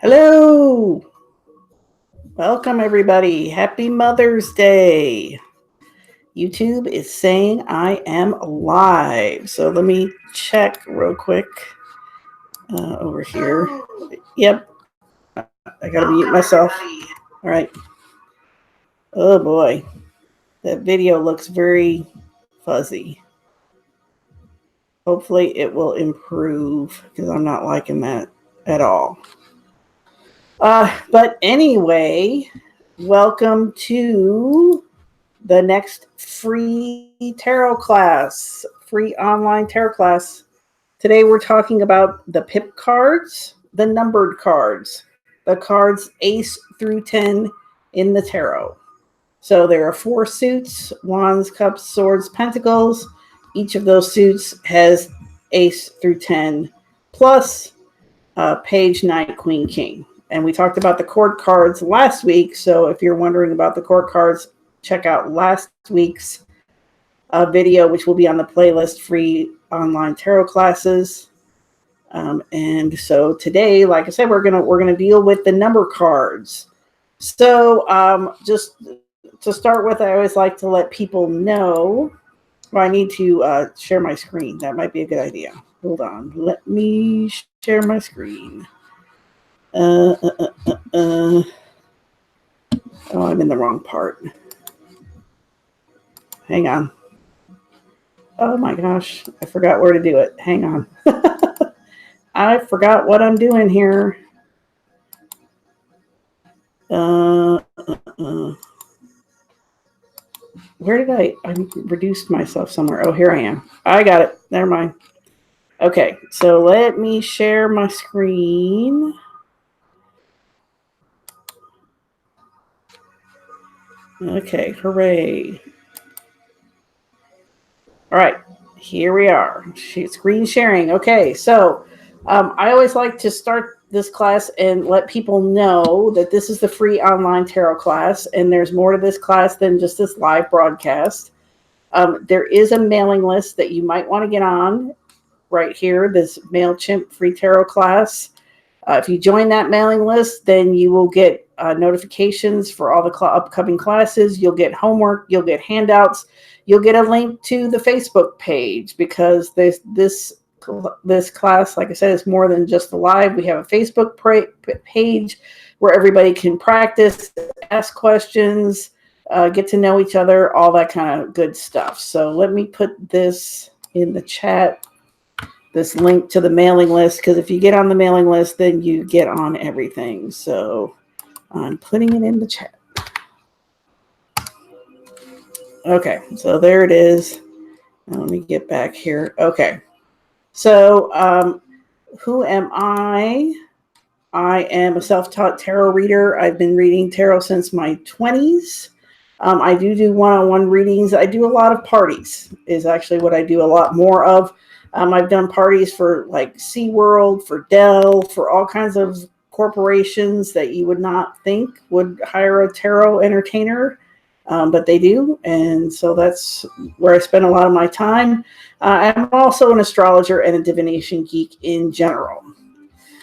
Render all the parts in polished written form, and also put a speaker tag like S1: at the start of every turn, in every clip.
S1: Hello. Welcome, everybody. Happy Mother's Day. YouTube is saying I am live. So let me check real quick over here. Yep. I got to mute myself. All right. Oh, boy. That video looks very fuzzy. Hopefully it will improve because I'm not liking that at all. But anyway, welcome to the next free tarot class, free online tarot class. Today we're talking about the pip cards, the numbered cards, the cards ace through 10 in the tarot. So there are 4 suits: wands, cups, swords, pentacles. Each of those suits has ace through 10 plus page, knight, queen, king. And we talked about the court cards last week. So if you're wondering about the court cards, check out last week's video, which will be on the playlist, free online tarot classes. And so today, like I said, we're gonna deal with the number cards. So just to start with, I always like to let people know. Well, I need to share my screen. That might be a good idea. Hold on. Let me share my screen. Oh, I'm in the wrong part. Hang on. Oh my gosh, I forgot where to do it. Hang on. I forgot what I'm doing here. Where did I reduced myself somewhere. Oh, here I am. I got it. Never mind. Okay, so let me share my screen. Okay, hooray. All right, here we are. Screen sharing. Okay, so I always like to start this class and let people know that this is the free online tarot class, and there's more to this class than just this live broadcast. There is a mailing list that you might want to get on right here, this MailChimp free tarot class. If you join that mailing list, then you will get notifications for all the upcoming classes. You'll get homework. You'll get handouts. You'll get a link to the Facebook page, because this class, like I said, is more than just the live. We have a Facebook page where everybody can practice, ask questions, get to know each other, all that kind of good stuff. So let me put this in the chat, this link to the mailing list, because if you get on the mailing list, then you get on everything. So I'm putting it in the chat. Okay, so there it is. Now let me get back here. Okay, so who am I? I am a self-taught tarot reader. I've been reading tarot since my 20s. I do one-on-one readings. I do a lot of parties, is actually what I do a lot more of. I've done parties for like SeaWorld, for Dell, for all kinds of corporations that you would not think would hire a tarot entertainer, but they do. And so that's where I spend a lot of my time. I'm also an astrologer and a divination geek in general.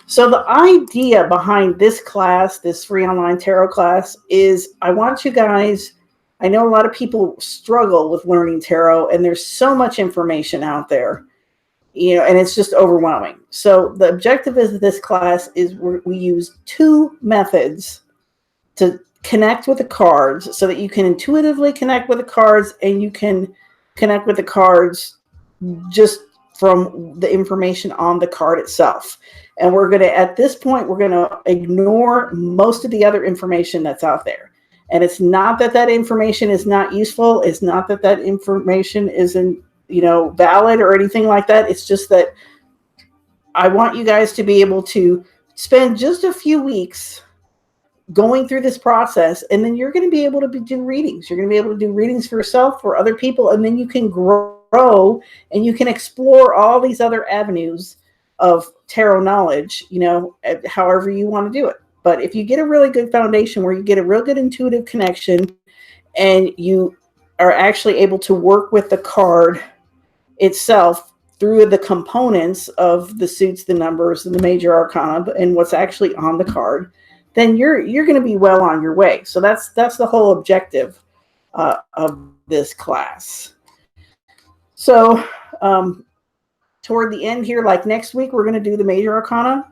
S1: So the idea behind this class, this free online tarot class, is I want you guys, I know a lot of people struggle with learning tarot, and there's so much information out there, and it's just overwhelming. So the objective of this class is we use 2 methods to connect with the cards, so that you can intuitively connect with the cards, and you can connect with the cards just from the information on the card itself. And at this point, we're going to ignore most of the other information that's out there. And it's not that information is not useful. It's not that information isn't, valid or anything like that. It's just that I want you guys to be able to spend just a few weeks going through this process, and then you're going to be able to do readings. You're going to be able to do readings for yourself, for other people, and then you can grow and you can explore all these other avenues of tarot knowledge, however you want to do it. But if you get a really good foundation where you get a real good intuitive connection, and you are actually able to work with the card itself through the components of the suits, the numbers, and the major arcana, and what's actually on the card, then you're going to be well on your way. So that's the whole objective of this class. So toward the end here, like next week, we're going to do the major arcana.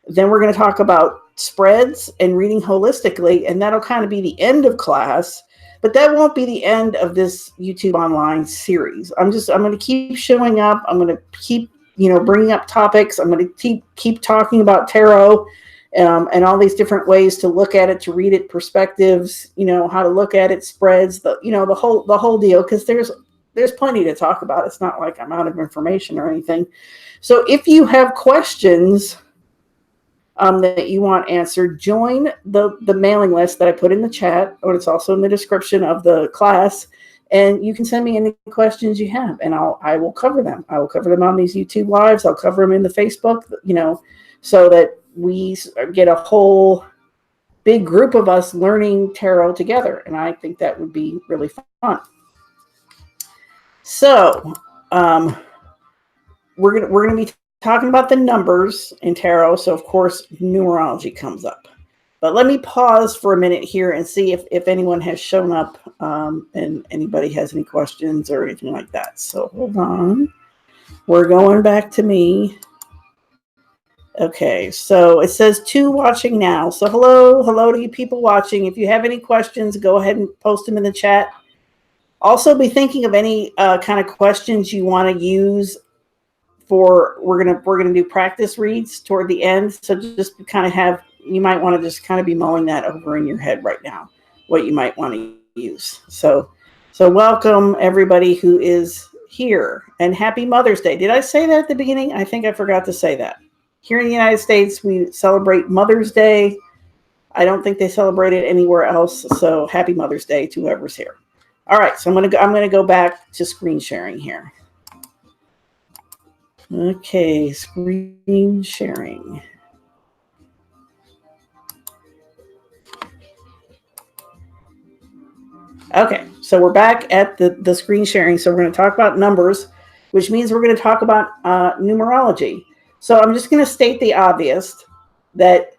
S1: Then we're going to talk about spreads and reading holistically, and that'll kind of be the end of class. But that won't be the end of this YouTube online series. I'm going to keep showing up. I'm going to keep, bringing up topics. I'm going to keep talking about tarot and all these different ways to look at it, to read it, perspectives, how to look at it, spreads, the whole deal. Because there's plenty to talk about. It's not like I'm out of information or anything. So if you have questions that you want answered, join the mailing list that I put in the chat, or it's also in the description of the class, and you can send me any questions you have, and I will cover them. I will cover them on these YouTube lives. I'll cover them in the Facebook, so that we get a whole big group of us learning tarot together, and I think that would be really fun. So we're gonna be talking about the numbers in tarot. So of course, numerology comes up. But let me pause for a minute here and see if anyone has shown up and anybody has any questions or anything like that. So hold on. We're going back to me. Okay, so it says 2 watching now. So hello to you people watching. If you have any questions, go ahead and post them in the chat. Also be thinking of any kind of questions you want to use for, we're gonna do practice reads toward the end. So just kind of you might want to just kind of be mulling that over in your head right now, what you might want to use. So welcome everybody who is here, and happy Mother's Day. Did I say that at the beginning? I think I forgot to say that. Here in the United States, we celebrate Mother's Day. I don't think they celebrate it anywhere else. So happy Mother's Day to whoever's here. All right, so I'm gonna go back to screen sharing here. Okay, screen sharing. Okay, so we're back at the screen sharing. So we're going to talk about numbers, which means we're going to talk about numerology. So I'm just going to state the obvious, that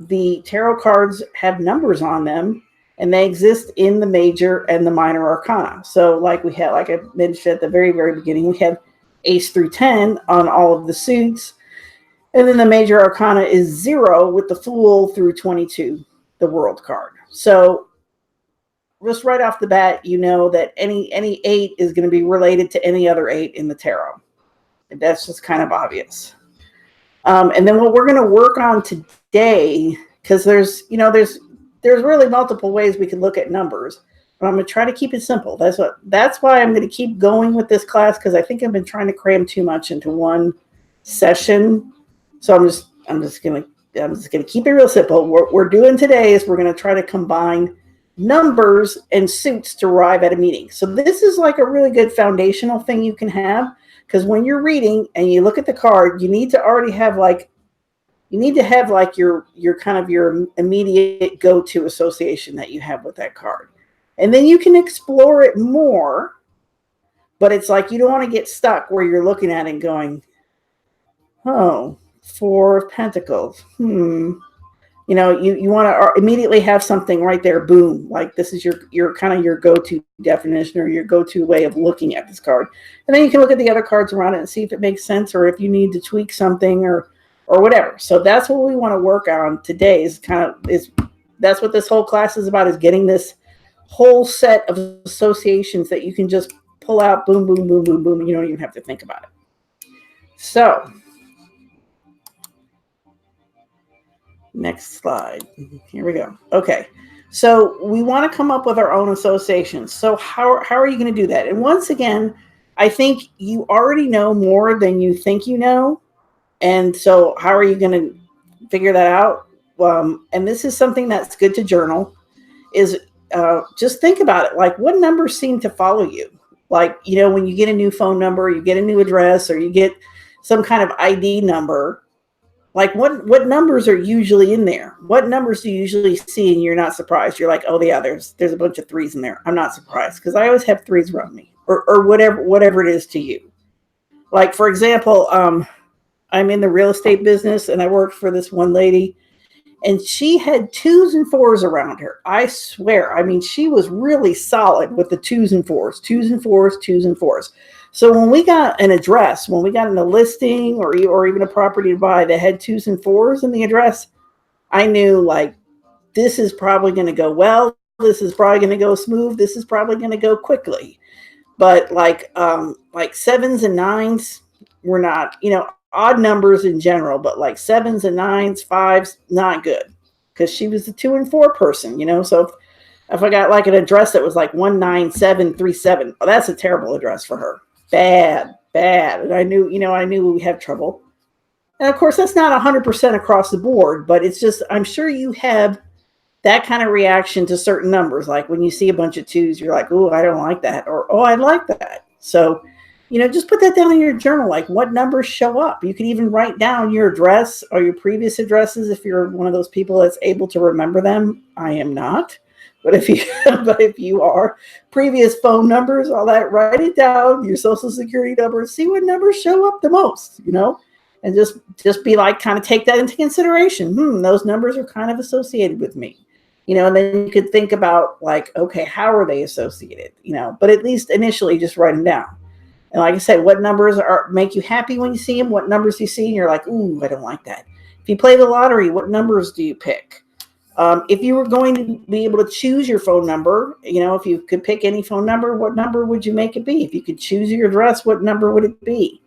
S1: the tarot cards have numbers on them, and they exist in the major and the minor arcana. So like I mentioned at the very, very beginning, we have Ace through 10 on all of the suits. And then the major arcana is 0 with the Fool through 22, the World card. So just right off the bat, you know that any 8 is going to be related to any other 8 in the tarot. That's just kind of obvious. And then what we're going to work on today, because there's really multiple ways we can look at numbers, but I'm going to try to keep it simple. That's why I'm going to keep going with this class, because I think I've been trying to cram too much into one session. So I'm just going to keep it real simple. What we're doing today is we're going to try to combine numbers and suits to arrive at a meaning. So this is like a really good foundational thing you can have, because when you're reading and you look at the card, you need to already have your kind of your immediate go-to association that you have with that card. And then you can explore it more, but it's like you don't want to get stuck where you're looking at it and going, oh, 4 of Pentacles. You want to immediately have something right there, boom, like this is your kind of your go-to definition or your go-to way of looking at this card. And then you can look at the other cards around it and see if it makes sense, or if you need to tweak something or whatever. So that's what we want to work on today, that's what this whole class is about, is getting this whole set of associations that you can just pull out, boom, boom, boom, boom, boom. You don't even have to think about it. So next slide. Here we go. Okay. So we want to come up with our own associations. So how are you going to do that? And once again, I think you already know more than you think you know. And so how are you going to figure that out? And this is something that's good to journal, is just think about it. Like, what numbers seem to follow you? Like, when you get a new phone number, you get a new address, or you get some kind of ID number, like what numbers are usually in there? What numbers do you usually see and you're not surprised? You're like, oh yeah, there's a bunch of 3s in there. I'm not surprised, because I always have 3s around me, or whatever it is to you. Like, for example, I'm in the real estate business and I worked for this one lady and she had twos and fours around her. I swear. I mean, she was really solid with the twos and fours, twos and fours, twos and fours. So when we got an address, when we got in a listing or even a property to buy that had twos and fours in the address, I knew like this is probably going to go well. This is probably going to go smooth. This is probably going to go quickly. But like sevens and nines were not, odd numbers in general, but like sevens and nines, fives, not good. Because she was the 2 and 4 person, So if I got like an address that was like 19737, oh, that's a terrible address for her. Bad, bad. And I knew we had trouble. And of course, that's not 100% across the board, but it's just, I'm sure you have that kind of reaction to certain numbers. Like when you see a bunch of twos, you're like, oh, I don't like that. Or, oh, I like that. So, just put that down in your journal. Like what numbers show up. You can even write down your address or your previous addresses if you're one of those people that's able to remember them. I am not. But if you are, previous phone numbers, all that, write it down, your social security number, see what numbers show up the most, and just be like, kind of take that into consideration. Those numbers are kind of associated with me. And then you could think about like, okay, how are they associated? But at least initially just write them down. And like I said, what numbers make you happy when you see them? What numbers you see and you're like, ooh, I don't like that. If you play the lottery, what numbers do you pick? If you were going to be able to choose your phone number, if you could pick any phone number, what number would you make it be? If you could choose your address, what number would it be?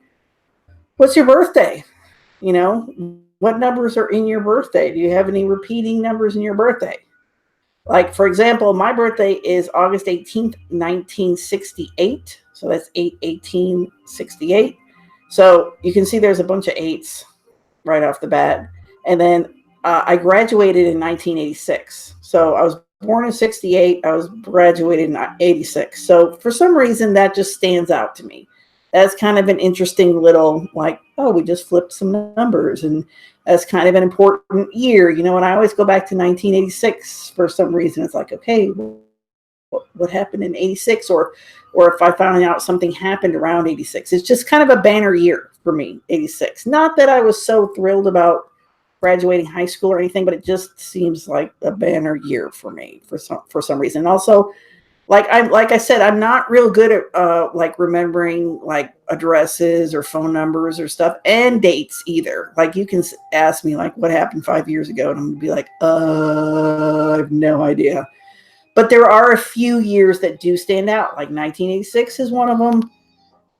S1: What's your birthday? What numbers are in your birthday? Do you have any repeating numbers in your birthday? Like, for example, my birthday is August 18th, 1968. So that's 8/18/68. So you can see there's a bunch of eights right off the bat. And then I graduated in 1986. So I was born in 68. I was graduated in 86. So for some reason, that just stands out to me. That's kind of an interesting little, like, oh, we just flipped some numbers. And that's kind of an important year, and I always go back to 1986 for some reason. It's like, okay, what happened in 86? Or if I found out something happened around 86. It's just kind of a banner year for me, 86. Not that I was so thrilled about graduating high school or anything, but it just seems like a banner year for me for some reason. And also, like I said, I'm not real good at like remembering like addresses or phone numbers or stuff and dates either. Like you can ask me like what happened 5 years ago, and I'm gonna be like, I have no idea. But there are a few years that do stand out. Like 1986 is one of them,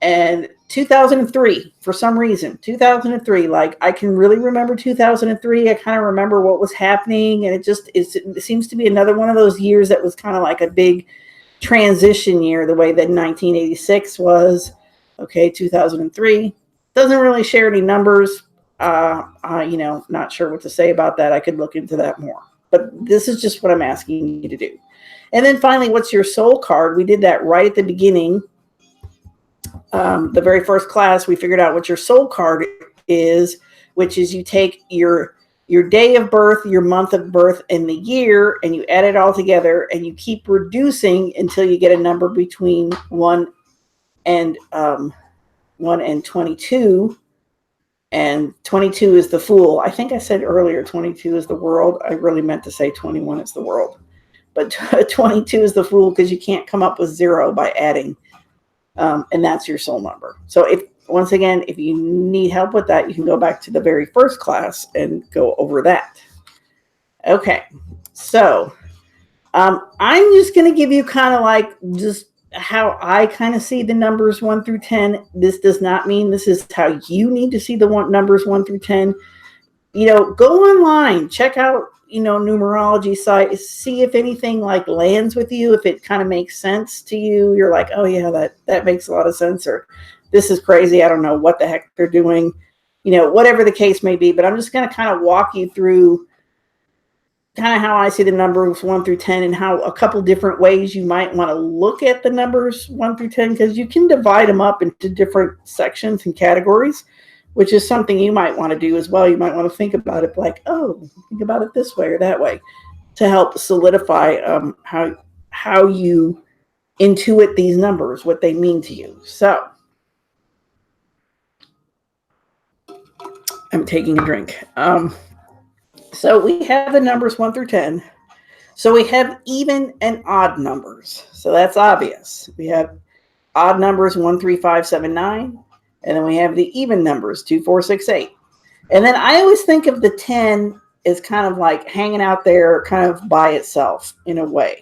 S1: and 2003 for some reason. 2003, like I can really remember 2003. I kind of remember what was happening, and it seems to be another one of those years that was kind of like a big transition year, the way that 1986 was. Okay, 2003 doesn't really share any numbers. Not sure what to say about that. I could look into that more, but this is just what I'm asking you to do. And then finally, what's your soul card? We did that right at the beginning. The very first class, we figured out what your soul card is, which is you take your day of birth, your month of birth, and the year, and you add it all together, and you keep reducing until you get a number between 1 and 22. And 22 is the Fool. I think I said earlier 22 is the World. I really meant to say 21 is the World. But 22 is the Fool because you can't come up with 0 by adding. And that's your soul number. So once again, if you need help with that, you can go back to the very first class and go over that. Okay, so I'm just going to give you kind of like just how I kind of see the numbers 1 through 10. This does not mean this is how you need to see the numbers 1 through 10. Go online, check out, numerology sites, see if anything like lands with you, if it kind of makes sense to you. You're like, oh yeah, that makes a lot of sense, or this is crazy. I don't know what the heck they're doing, whatever the case may be. But I'm just going to kind of walk you through kind of how I see the numbers 1 through 10 and how a couple different ways you might want to look at the numbers 1 through 10, because you can divide them up into different sections and categories, which is something you might want to do as well. You might want to think about it like, oh, think about it this way or that way, to help solidify how you intuit these numbers, what they mean to you. So I'm taking a drink. So we have the numbers 1 through 10. So we have even and odd numbers. So that's obvious. We have odd numbers 1, 3, 5, 7, 9. And then we have the even numbers 2, 4, 6, 8. And then I always think of the 10 as kind of like hanging out there kind of by itself in a way.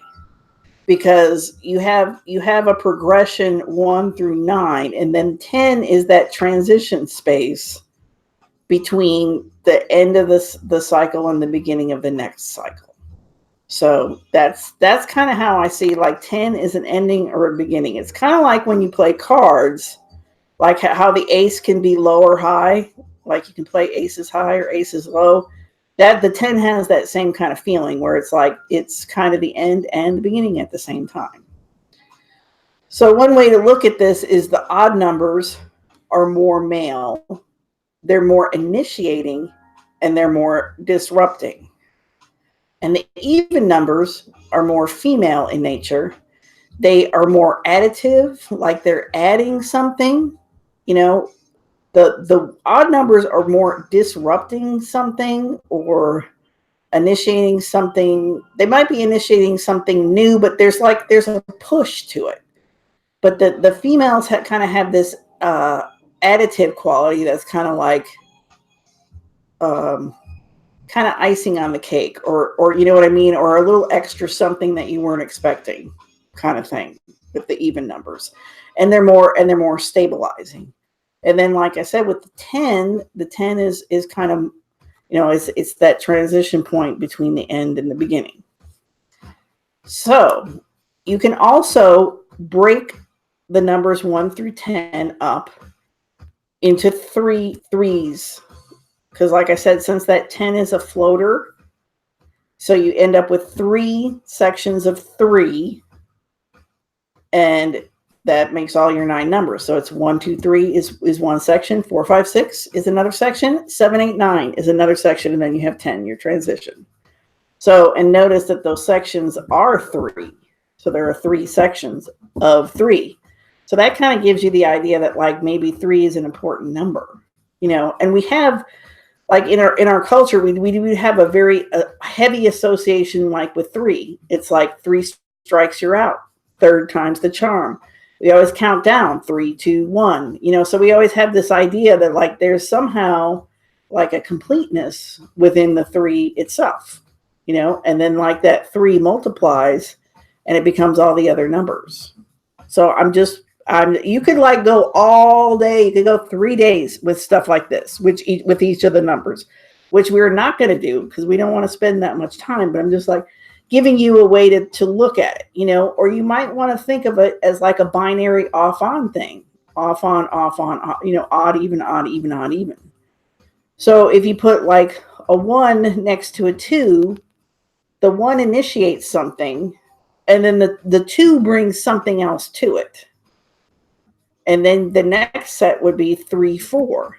S1: Because you have a progression 1 through 9, and then 10 is that transition space between the end of the cycle and the beginning of the next cycle. So that's kind of how I see like 10 is an ending or a beginning. It's kind of like when you play cards, like how the ace can be low or high, like you can play aces high or aces low. That the 10 has that same kind of feeling where it's like it's kind of the end and the beginning at the same time. So one way to look at this is the odd numbers are more male. They're more initiating and they're more disrupting. And the even numbers are more female in nature. They are more additive, like they're adding something. You know, the odd numbers are more disrupting something or initiating something. They might be initiating something new, but there's a push to it. But the females kind of have this additive quality that's kind of like kind of icing on the cake, or you know what I mean, or a little extra something that you weren't expecting, kind of thing with the even numbers, and they're more stabilizing. And then, like I said, with the 10 is kind of, you know, it's that transition point between the end and the beginning. So you can also break the numbers 1 through 10 up into threes. Because like I said, since that 10 is a floater, so you end up with 3 sections of 3, and that makes all your 9 numbers. So it's 1, 2, 3 is one section, 4, 5, 6 is another section, 7, 8, 9 is another section, and then you have 10, your transition. So, and notice that those sections are 3. So there are 3 sections of 3. So that kind of gives you the idea that like maybe 3 is an important number, you know. And we have, like in our culture, we have a very heavy association like with 3. It's like 3 strikes, you're out. Third time's the charm. We always count down 3, 2, 1. You know, so we always have this idea that like there's somehow like a completeness within the 3 itself. You know, and then like that 3 multiplies, and it becomes all the other numbers. So you could like go all day. You could go 3 days with stuff like this, with each of the numbers, which we're not going to do because we don't want to spend that much time. But I'm just like giving you a way to look at it, you know, or you might want to think of it as like a binary off-on thing, off, on, you know, odd, even, odd, even, odd, even. So if you put like a 1 next to a 2, the 1 initiates something, and then the 2 brings something else to it. And then the next set would be 3, 4.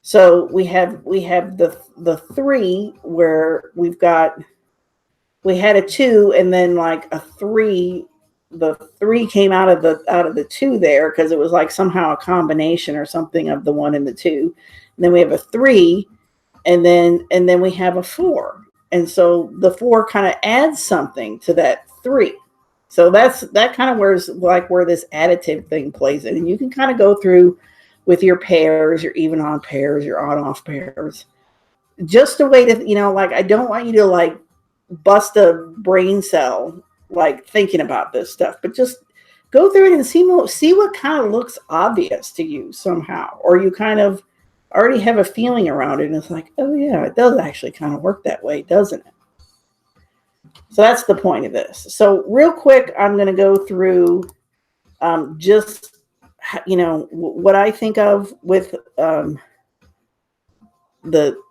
S1: So we have the 3 where we had a 2, and then like a 3. The 3 came out of the 2 there because it was like somehow a combination or something of the 1 and the 2. And then we have a 3, and then we have a 4. And so the 4 kind of adds something to that 3. So that kind of where this additive thing plays in. And you can kind of go through with your pairs, your even on pairs, your odd off pairs. Just a way to, you know, like I don't want you to like bust a brain cell like thinking about this stuff, but just go through it and see what kind of looks obvious to you somehow, or you kind of already have a feeling around it, and it's like, oh yeah, it does actually kind of work that way, doesn't it? So that's the point of this. So real quick, I'm going to go through just, you know, what I think of with the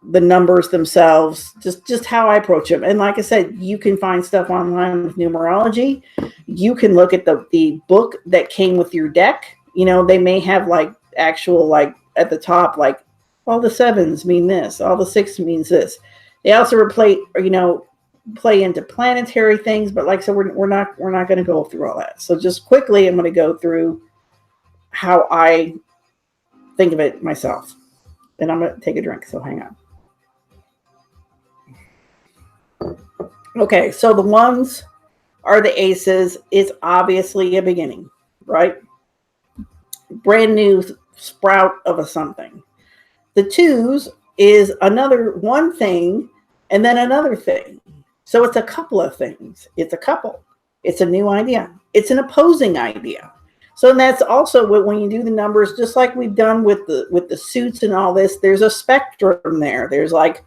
S1: numbers themselves, just how I approach them. And like I said, you can find stuff online with numerology. You can look at the book that came with your deck. You know, they may have like actual, like at the top, like all the 7s mean this, all the 6 means this. They also play into planetary things, but like I said, we're not going to go through all that. So just quickly, I'm going to go through how I think of it myself. And I'm going to take a drink, so hang on. Okay, so the ones are the aces. It's obviously a beginning, right? Brand new sprout of a something. The twos is another one thing and then another thing. So it's a couple of things. It's a couple. It's a new idea. It's an opposing idea. So that's also what, when you do the numbers, just like we've done with the suits and all this, there's a spectrum there. There's like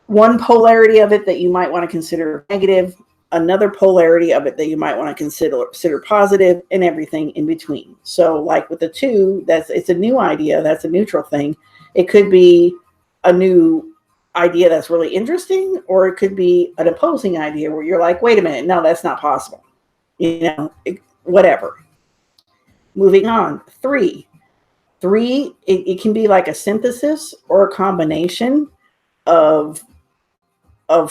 S1: one polarity of it that you might want to consider negative, another polarity of it that you might want to consider positive, and everything in between. So like with the two, it's a new idea. That's a neutral thing. It could be a new idea that's really interesting, or it could be an opposing idea where you're like, wait a minute, no, that's not possible. Whatever. Moving on. Three, it can be like a synthesis or a combination of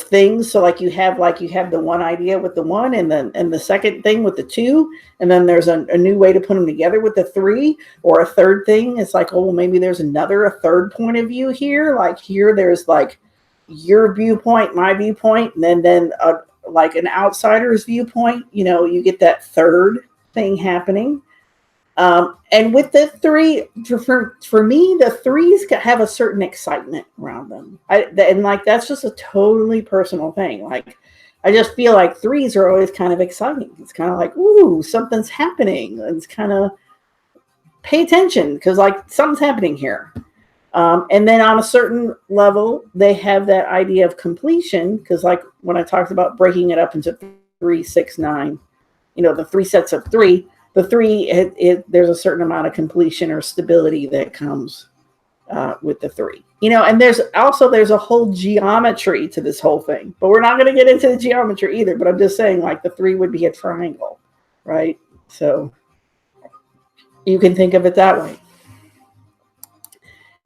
S1: things. So like you have the one idea with the one, and the second thing with the two, and then there's a new way to put them together with the three, or a third thing. It's like, oh, well, maybe there's a third point of view here. Like here, there's like your viewpoint, my viewpoint, and then like an outsider's viewpoint. You get that third thing happening. And with the three, for me, the threes have a certain excitement around them. And like, that's just a totally personal thing. Like, I just feel like threes are always kind of exciting. It's kind of like, ooh, something's happening. It's kind of pay attention because like something's happening here. And then on a certain level, they have that idea of completion. Because like when I talked about breaking it up into 3, 6, 9, the three sets of three, the three, there's a certain amount of completion or stability that comes with the three. And there's a whole geometry to this whole thing, but we're not going to get into the geometry either. But I'm just saying, like, the three would be a triangle, right? So you can think of it that way.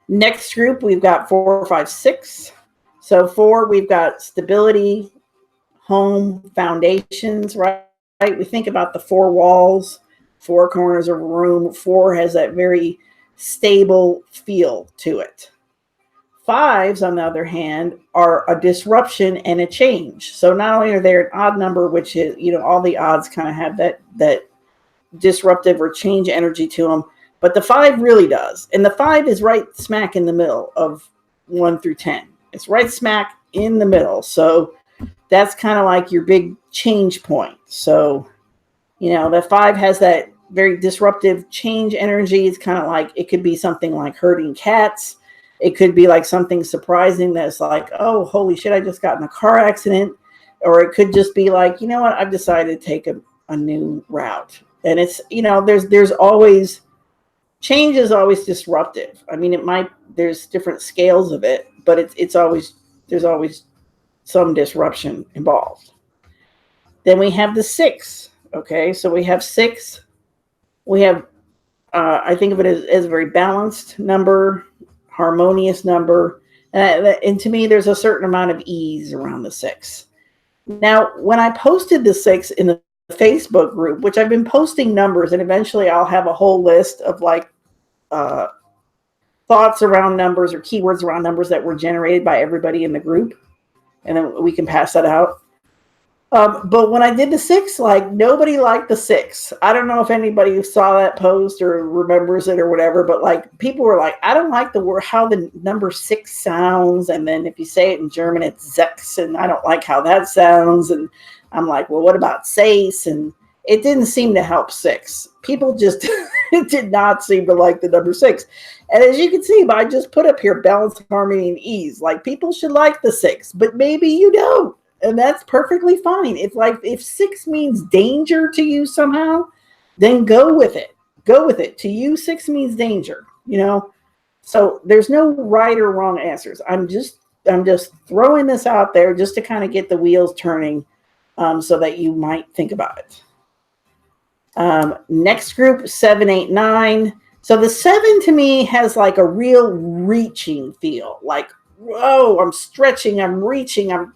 S1: Next group, we've got 4, 5, 6. So 4, we've got stability, home, foundations, right? We think about the 4 walls, 4 corners of a room. 4 has that very stable feel to it. 5s, on the other hand, are a disruption and a change. So not only are they an odd number, which is, all the odds kind of have that disruptive or change energy to them, but the 5 really does. And the 5 is right smack in the middle of 1 through 10. It's right smack in the middle. So that's kind of like your big change point. So the 5 has that very disruptive change energy. It's kind of like, it could be something like herding cats. It could be like something surprising that's like, oh, holy shit, I just got in a car accident. Or it could just be like, you know what, I've decided to take a new route. And it's, there's always, change is always disruptive. I mean, there's different scales of it, but there's always some disruption involved. Then we have the 6. Okay, so we have 6. We have, I think of it as a very balanced number, harmonious number. And to me, there's a certain amount of ease around the 6. Now, when I posted the 6 in the Facebook group, which I've been posting numbers, and eventually I'll have a whole list of like thoughts around numbers or keywords around numbers that were generated by everybody in the group. And then we can pass that out. But when I did the 6, like, nobody liked the 6. I don't know if anybody saw that post or remembers it or whatever, but like, people were like, I don't like the word, how the number 6 sounds. And then if you say it in German, it's Sechs, and I don't like how that sounds. And I'm like, well, what about Seis? And it didn't seem to help 6. People just it did not seem to like the number 6. And as you can see, I just put up here balance, harmony, and ease. Like, people should like the 6, but maybe you don't. And that's perfectly fine. If 6 means danger to you somehow, then go with it. Go with it. To you, 6 means danger, So there's no right or wrong answers. I'm just throwing this out there just to kind of get the wheels turning, so that you might think about it. Next group, 7, 8, 9. So the 7 to me has like a real reaching feel. Like, whoa, I'm stretching, I'm reaching, I'm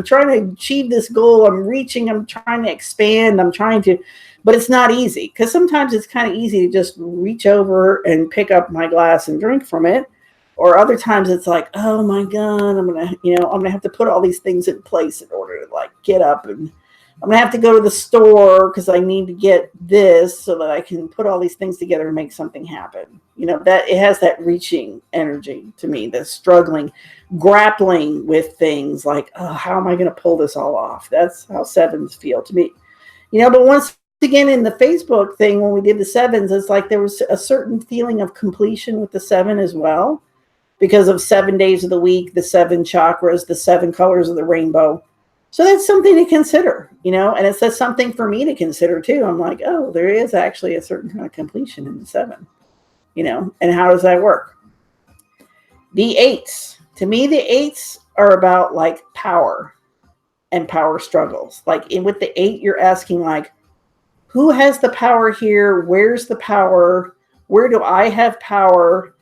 S1: trying to achieve this goal, I'm reaching, I'm trying to expand, I'm trying to But it's not easy, because sometimes it's kind of easy to just reach over and pick up my glass and drink from it. Or other times it's like, oh my God, I'm gonna have to put all these things in place in order to like get up, and I'm gonna have to go to the store because I need to get this so that I can put all these things together and make something happen. That it has that reaching energy to me, the struggling, grappling with things like, oh, how am I gonna pull this all off? That's how sevens feel to me. But once again, in the Facebook thing, when we did the sevens, it's like there was a certain feeling of completion with the seven as well, because of 7 days of the week, the 7 chakras, the 7 colors of the rainbow. So that's something to consider, and it's that's something for me to consider too. I'm like, oh, there is actually a certain kind of completion in the 7, and how does that work? The 8s, to me, the 8s are about like power and power struggles. Like with the 8, you're asking like, who has the power here? Where's the power? Where do I have power?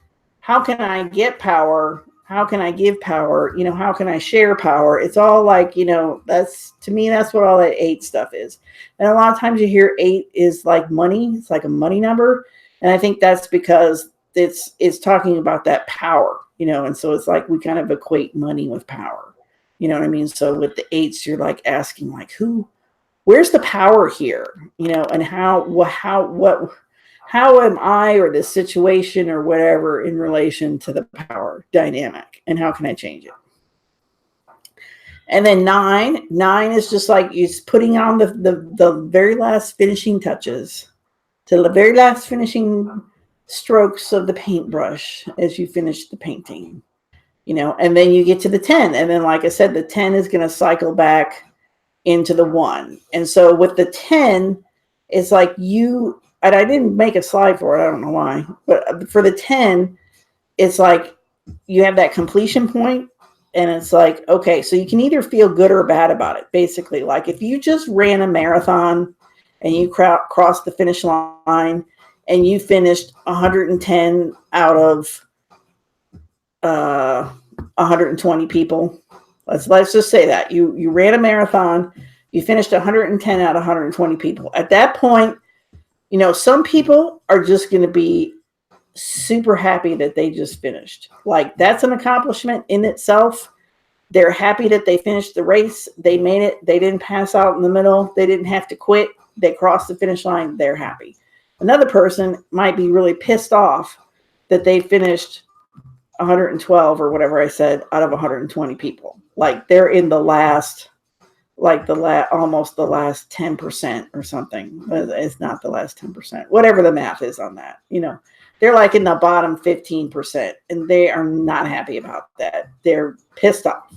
S1: How can I get power? How can I give power? How can I share power? It's all like, that's, to me, that's what all that 8 stuff is. And a lot of times you hear 8 is like money. It's like a money number. And I think that's because it's talking about that power, and so it's like we kind of equate money with power. You know what I mean? So with the 8s, you're like asking like, where's the power here? And how am I or this situation or whatever in relation to the power dynamic, and how can I change it? And then 9 is just like it's putting on the very last finishing touches, to the very last finishing strokes of the paintbrush as you finish the painting, and then you get to the 10. And then, like I said, the 10 is going to cycle back into the 1. And so with the 10, it's like and I didn't make a slide for it, I don't know why, but for the 10, it's like you have that completion point, and it's like, okay, so you can either feel good or bad about it. Basically, like if you just ran a marathon and you crossed the finish line and you finished 110 out of 120 people. Let's just say that you ran a marathon, you finished 110 out of 120 people. At that point, some people are just going to be super happy that they just finished. Like that's an accomplishment in itself. They're happy that they finished the race. They made it. They didn't pass out in the middle. They didn't have to quit. They crossed the finish line. They're happy. Another person might be really pissed off that they finished 112 or whatever I said out of 120 people. Like they're in the last, almost the last 10% or something. It's not the last 10%, whatever the math is on that. They're like in the bottom 15%, and they are not happy about that. They're pissed off,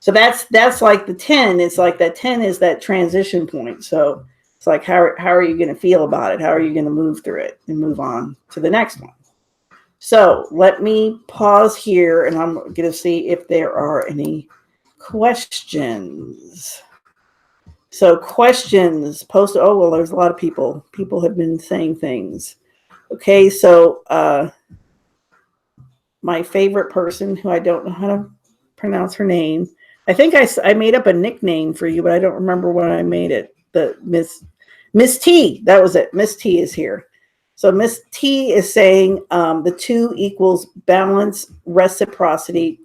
S1: So that's like the 10. It's like that 10 is that transition point. So it's like, how are you going to feel about it? How are you going to move through it and move on to the next one? So let me pause here, and I'm going to see if there are any questions. So questions posted. Oh, well, there's a lot of people. People have been saying things. Okay, so my favorite person, who I don't know how to pronounce her name. I think I made up a nickname for you, but I don't remember when I made it. The Miss T. That was it. Miss T is here. So Miss T is saying the 2 equals balance, reciprocity, ?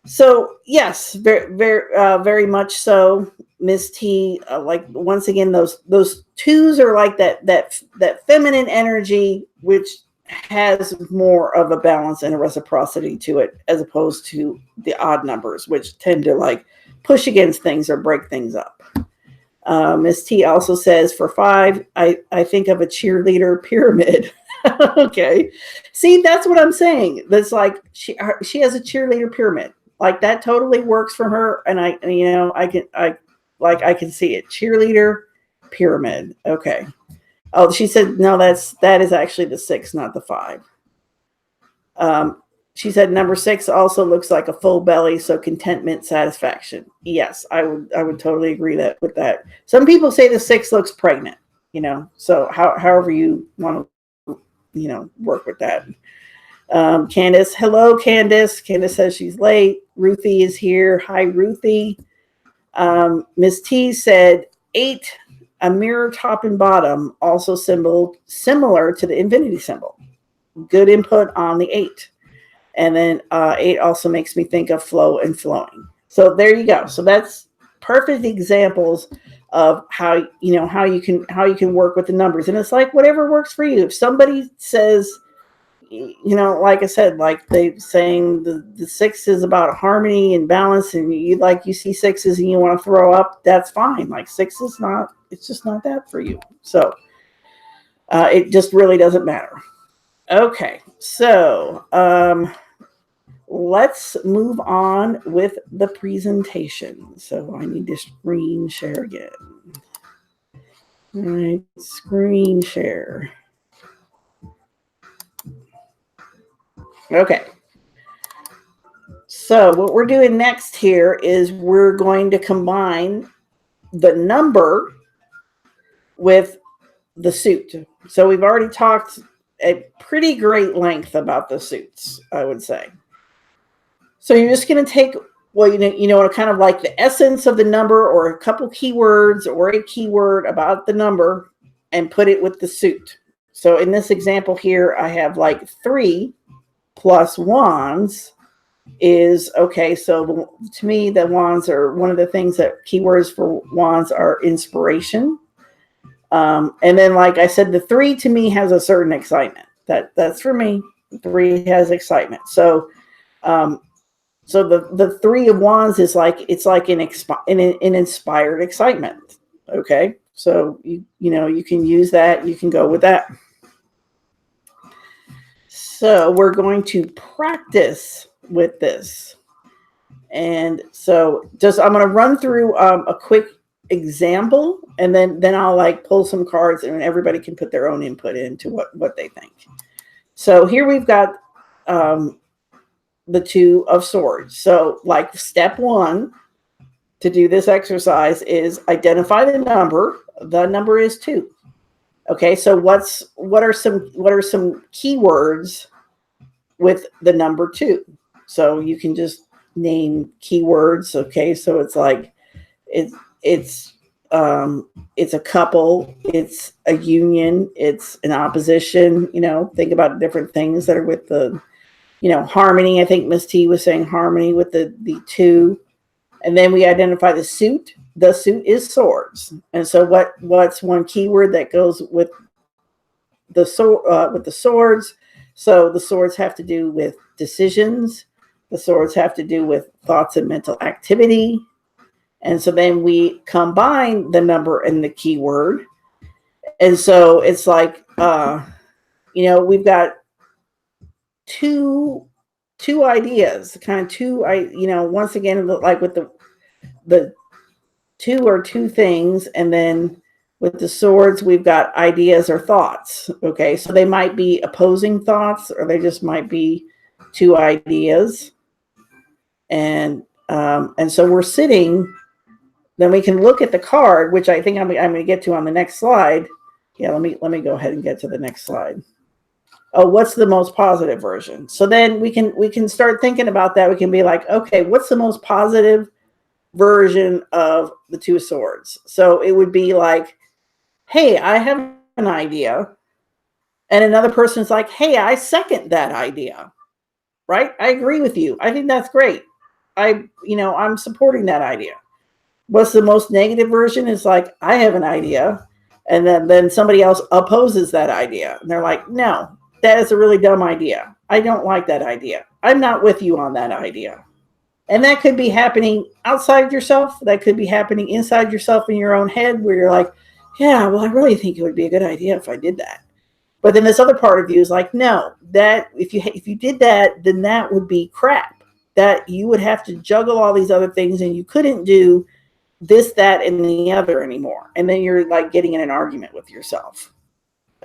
S1: So yes, very much so, Miss T. Like once again, those 2s are like that feminine energy, which has more of a balance and a reciprocity to it, as opposed to the odd numbers, which tend to like push against things or break things up. Miss T also says for 5, I think of a cheerleader pyramid. Okay, see, that's what I'm saying. That's like she has a cheerleader pyramid. Like that totally works for her, and I can see it. Cheerleader pyramid. Okay. Oh, she said no. That is actually the 6, not the 5. She said number 6 also looks like a full belly, so contentment, satisfaction. Yes, I would totally agree with that. Some people say the 6 looks pregnant. So however you want to work with that. Candace, hello, Candace. Candace says she's late. Ruthie is here. Hi, Ruthie. Miss T said 8, a mirror top and bottom, also similar to the infinity symbol. Good input on the 8. And then 8 also makes me think of flow and flowing. So there you go. So that's perfect examples of how you can work with the numbers. And it's like whatever works for you. If somebody says, like I said, like they saying the 6 is about harmony and balance, and you see 6s and you want to throw up, that's fine. Like 6 is not, it's just not that for you. So it just really doesn't matter. Okay, so let's move on with the presentation. So I need to screen share again. All right, screen share. Okay. So what we're doing next here is we're going to combine the number with the suit. So we've already talked at pretty great length about the suits, I would say. So you're just going to take, kind of like the essence of the number or a couple keywords or a keyword about the number and put it with the suit. So in this example here, I have like 3 plus wands is, okay, so to me, the wands are one of the things that keywords for wands are inspiration. And then, like I said, the 3 to me has a certain excitement. That's for me. 3 has excitement. So, so the 3 of wands is like, it's like an inspired excitement. Okay. So you can use that. You can go with that. So we're going to practice with this. And so I'm going to run through a quick example, and then I'll like pull some cards and everybody can put their own input into what they think. So here we've got the 2 of swords. So like step 1 to do this exercise is identify the number. The number is 2. Okay, so what are some keywords with the number 2? So you can just name keywords. Okay, so it's like it's a couple, it's a union, it's an opposition. Think about different things that are with the harmony. I think Miss T was saying harmony with the 2. And then we identify the suit. The suit is swords. And so what's one keyword that goes with the swords? So the swords have to do with decisions. The swords have to do with thoughts and mental activity. And so then we combine the number and the keyword. And so it's like, we've got two ideas, kind of two, once again, like with the 2 are 2 things. And then with the swords, we've got ideas or thoughts. Okay. So they might be opposing thoughts, or they just might be 2 ideas. And so we're sitting, then we can look at the card, which I think I'm going to get to on the next slide. Yeah, let me go ahead and get to the next slide. Oh, what's the most positive version? So then we can start thinking about that. We can be like, okay, what's the most positive version of the 2 of swords? So it would be like, hey, I have an idea. And another person's like, hey, I second that idea. Right? I agree with you. I think that's great. I'm supporting that idea. What's the most negative version is like, I have an idea. And then somebody else opposes that idea. And they're like, no, that is a really dumb idea. I don't like that idea. I'm not with you on that idea. And that could be happening outside yourself. That could be happening inside yourself in your own head, where you're like, yeah, well, I really think it would be a good idea if I did that. But then this other part of you is like, no, that if you did that, then that would be crap. That you would have to juggle all these other things, and you couldn't do this, that, and the other anymore. And then you're like getting in an argument with yourself.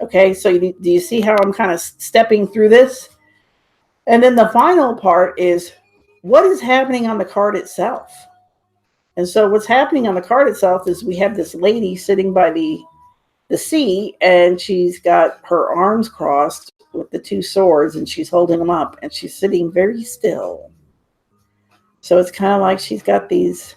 S1: Okay, so do you see how I'm kind of stepping through this? And then the final part is, what is happening on the card itself? And so what's happening on the card itself is we have this lady sitting by the sea, and she's got her arms crossed with the 2 swords, and she's holding them up, and she's sitting very still. So it's kind of like she's got these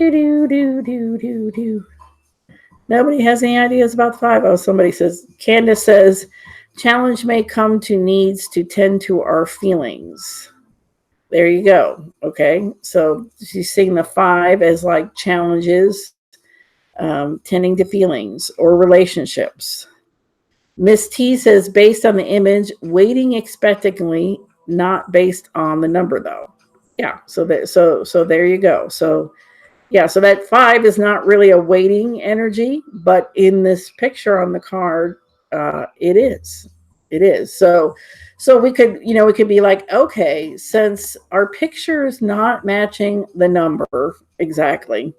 S1: Do. Nobody has any ideas about the 5. Oh, somebody says, Candace says, challenge may come to needs to tend to our feelings. There you go. Okay. So she's seeing the 5 as like challenges, tending to feelings or relationships. Miss T says, based on the image, waiting expectantly, not based on the number though. Yeah. So there you go. So yeah, so that 5 is not really a waiting energy, but in this picture on the card, it is. It is. So we could be like, okay, since our picture is not matching the number exactly,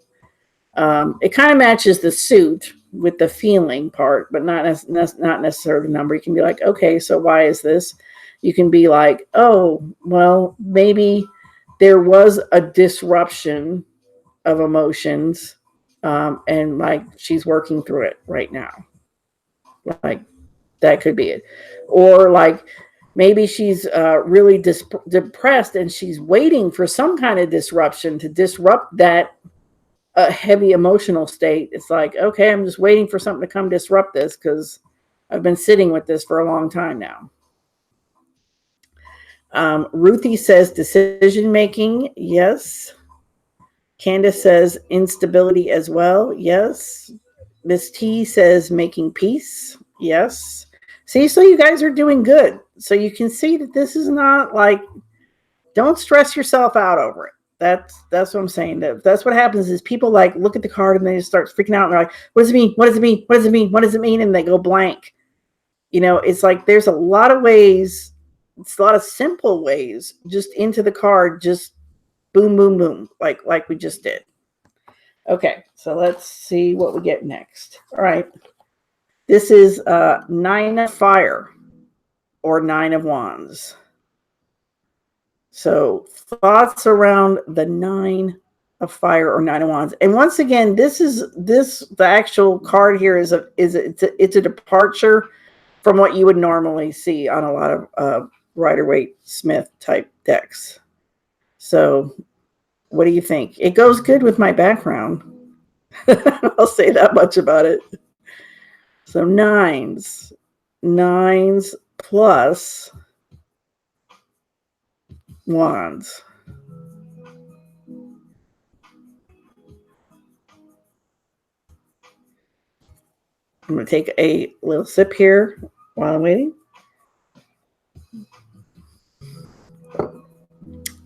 S1: it kind of matches the suit with the feeling part, but not necessarily the number. You can be like, okay, so why is this? You can be like, oh, well, maybe there was a disruption of emotions, and like she's working through it right now. Like that could be it, or like maybe she's really depressed and she's waiting for some kind of disruption to disrupt that heavy emotional state. It's like, okay, I'm just waiting for something to come disrupt this because I've been sitting with this for a long time now. Ruthie says decision making, yes. Candace says instability as well, yes. Miss T says making peace, yes. See, so you guys are doing good. So you can see that this is not like, don't stress yourself out over it. That's what I'm saying. That's what happens is people like look at the card and they just start freaking out and they're like, what does it mean? What does it mean? What does it mean? What does it mean? And they go blank. It's like there's a lot of ways, it's a lot of simple ways just into the card, just boom, boom, boom, like we just did. Okay, so let's see what we get next. All right. This is 9 of fire or 9 of wands. So thoughts around the 9 of fire or 9 of wands. And once again, the actual card here is a departure from what you would normally see on a lot of Rider-Waite-Smith type decks. So what do you think? It goes good with my background. I'll say that much about it. So nines plus wands. I'm going to take a little sip here while I'm waiting.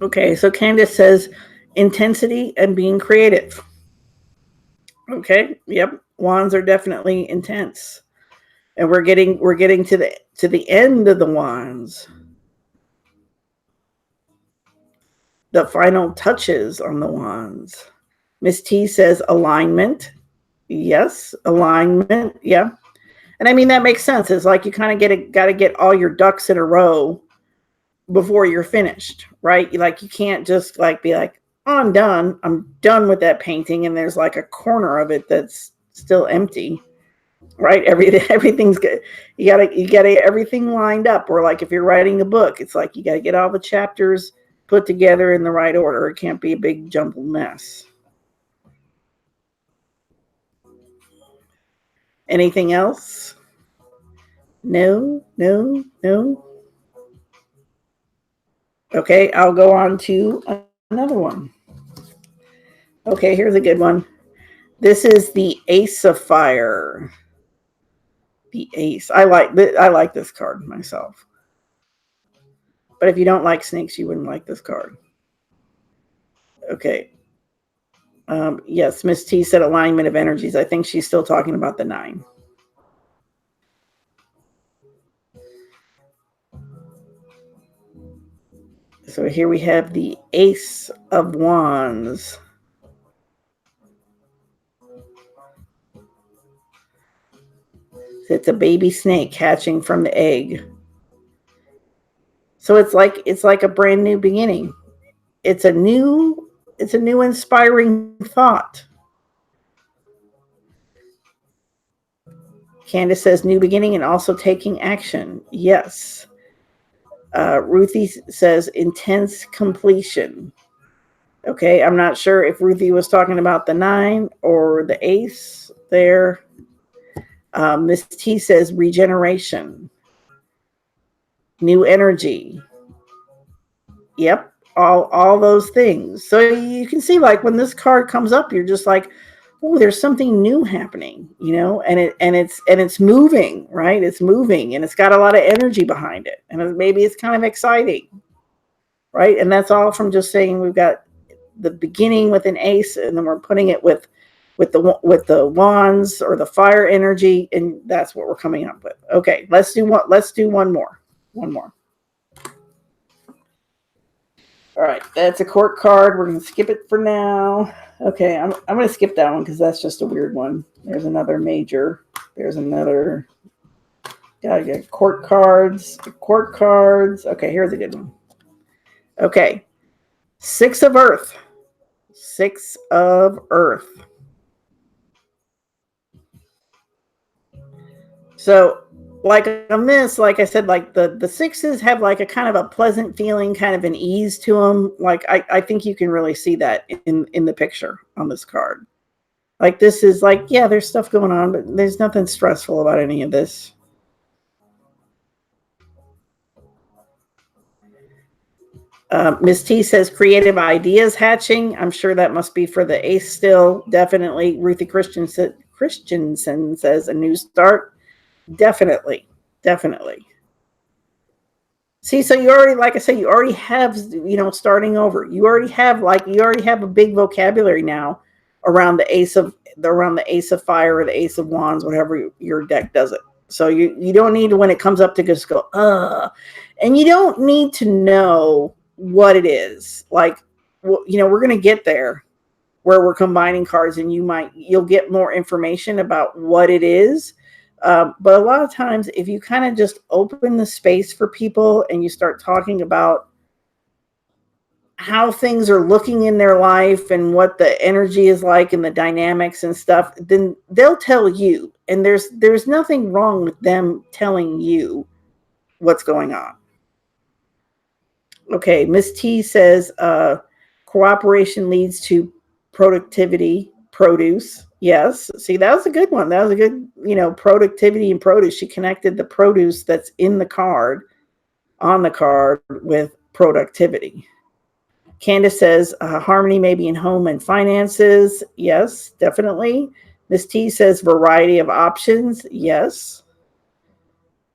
S1: Okay, so Candace says intensity and being creative. Okay, yep, wands are definitely intense, and we're getting to the end of the wands. The final touches on the wands. Miss T says alignment. Yes, alignment. Yeah, and I mean that makes sense. It's like you kind of got to get all your ducks in a row before you're finished, right? You can't just like be like, oh, I'm done with that painting, and there's like a corner of it that's still empty, right? Everything's good. You gotta everything lined up. Or like if you're writing a book, it's like you gotta get all the chapters put together in the right order. It can't be a big jumbled mess. Anything else? No. Okay, I'll go on to another one. Okay, here's a good one. This is the Ace of Fire. The Ace. I like this card myself. But if you don't like snakes, you wouldn't like this card. Okay. Yes, Miss T said alignment of energies. I think she's still talking about the 9. So here we have the Ace of Wands. It's a baby snake hatching from the egg. So it's like a brand new beginning. It's a new inspiring thought. Candace says new beginning and also taking action. Yes. Ruthie says intense completion. Okay, I'm not sure if Ruthie was talking about the 9 or the ace there. Miss T says regeneration, new energy. Yep, all those things. So you can see, like, when this card comes up, you're just like, oh, there's something new happening, and it's moving, right? It's moving, and it's got a lot of energy behind it, and maybe it's kind of exciting, right? And that's all from just saying we've got the beginning with an ace, and then we're putting it with the wands or the fire energy, and that's what we're coming up with. Okay, let's do one more. One more. All right, that's a court card. We're going to skip it for now. Okay, I'm going to skip that one because that's just a weird one. There's another major. There's another. Gotta get court cards. Court cards. Okay, here's a good one. Okay, 6 of Earth. 6 of Earth. So, like on this, like I said, like the sixes have like a kind of a pleasant feeling, kind of an ease to them. Like I think you can really see that in the picture on this card. Like this is like, yeah, there's stuff going on, but there's nothing stressful about any of this. Miss T says creative ideas hatching. I'm sure that must be for the ace still. Definitely. Ruthie Christensen says a new start. Definitely. Definitely. See, so you already, like I said, you already have, starting over. You already have a big vocabulary now around the ace of fire or the ace of wands, whatever your deck does it. So you don't need to, when it comes up, to just go, and you don't need to know what it is. Like, we're going to get there where we're combining cards, and you'll get more information about what it is. But a lot of times, if you kind of just open the space for people and you start talking about how things are looking in their life and what the energy is like and the dynamics and stuff, then they'll tell you. And there's nothing wrong with them telling you what's going on. Okay, Miss T says cooperation leads to productivity, produce. Yes. See, that was a good one. That was a good, productivity and produce. She connected the produce that's in the card, on the card, with productivity. Candace says harmony may be in home and finances. Yes, definitely. Miss T says variety of options. Yes.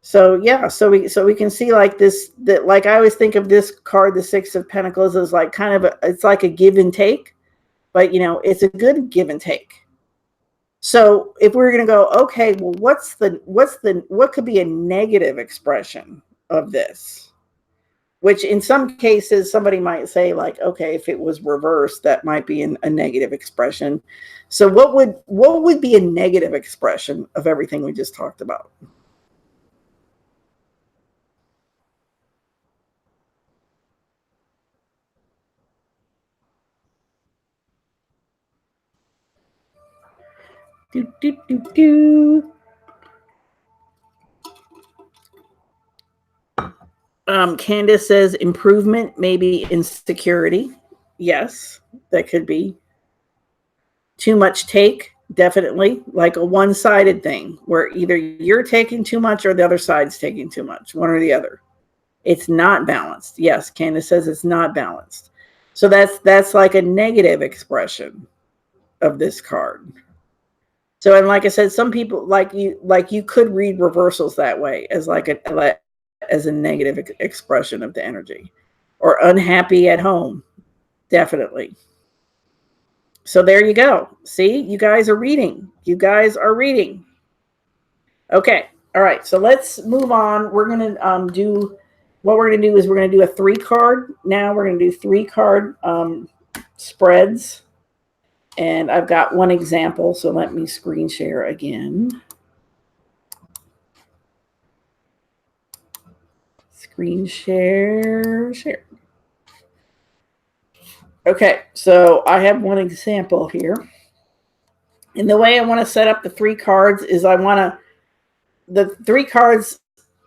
S1: So yeah, so we can see like this, that, like, I always think of this card, the 6 of Pentacles, as like kind of it's like a give and take, but it's a good give and take. So if we're going to go, okay, well, what could be a negative expression of this? Which in some cases, somebody might say, like, okay, if it was reversed, that might be a negative expression. So what would be a negative expression of everything we just talked about? Do, do, do, do. Candace says improvement, maybe insecurity. Yes, that could be. Too much take, definitely, like a one-sided thing where either you're taking too much or the other side's taking too much, one or the other. It's not balanced. Yes, Candace says it's not balanced. So that's like a negative expression of this card. So, and like I said, some people, like you could read reversals that way, as as a negative expression of the energy, or unhappy at home. Definitely. So there you go. See, you guys are reading. You guys are reading. Okay. All right. So let's move on. We're going to do, what we're going to do is we're going to do a 3 card. Now we're going to do 3 card spreads. And I've got one example. So let me screen share again. Screen share. Okay, so I have one example here. And the way I want to set up the 3 cards is the 3 cards,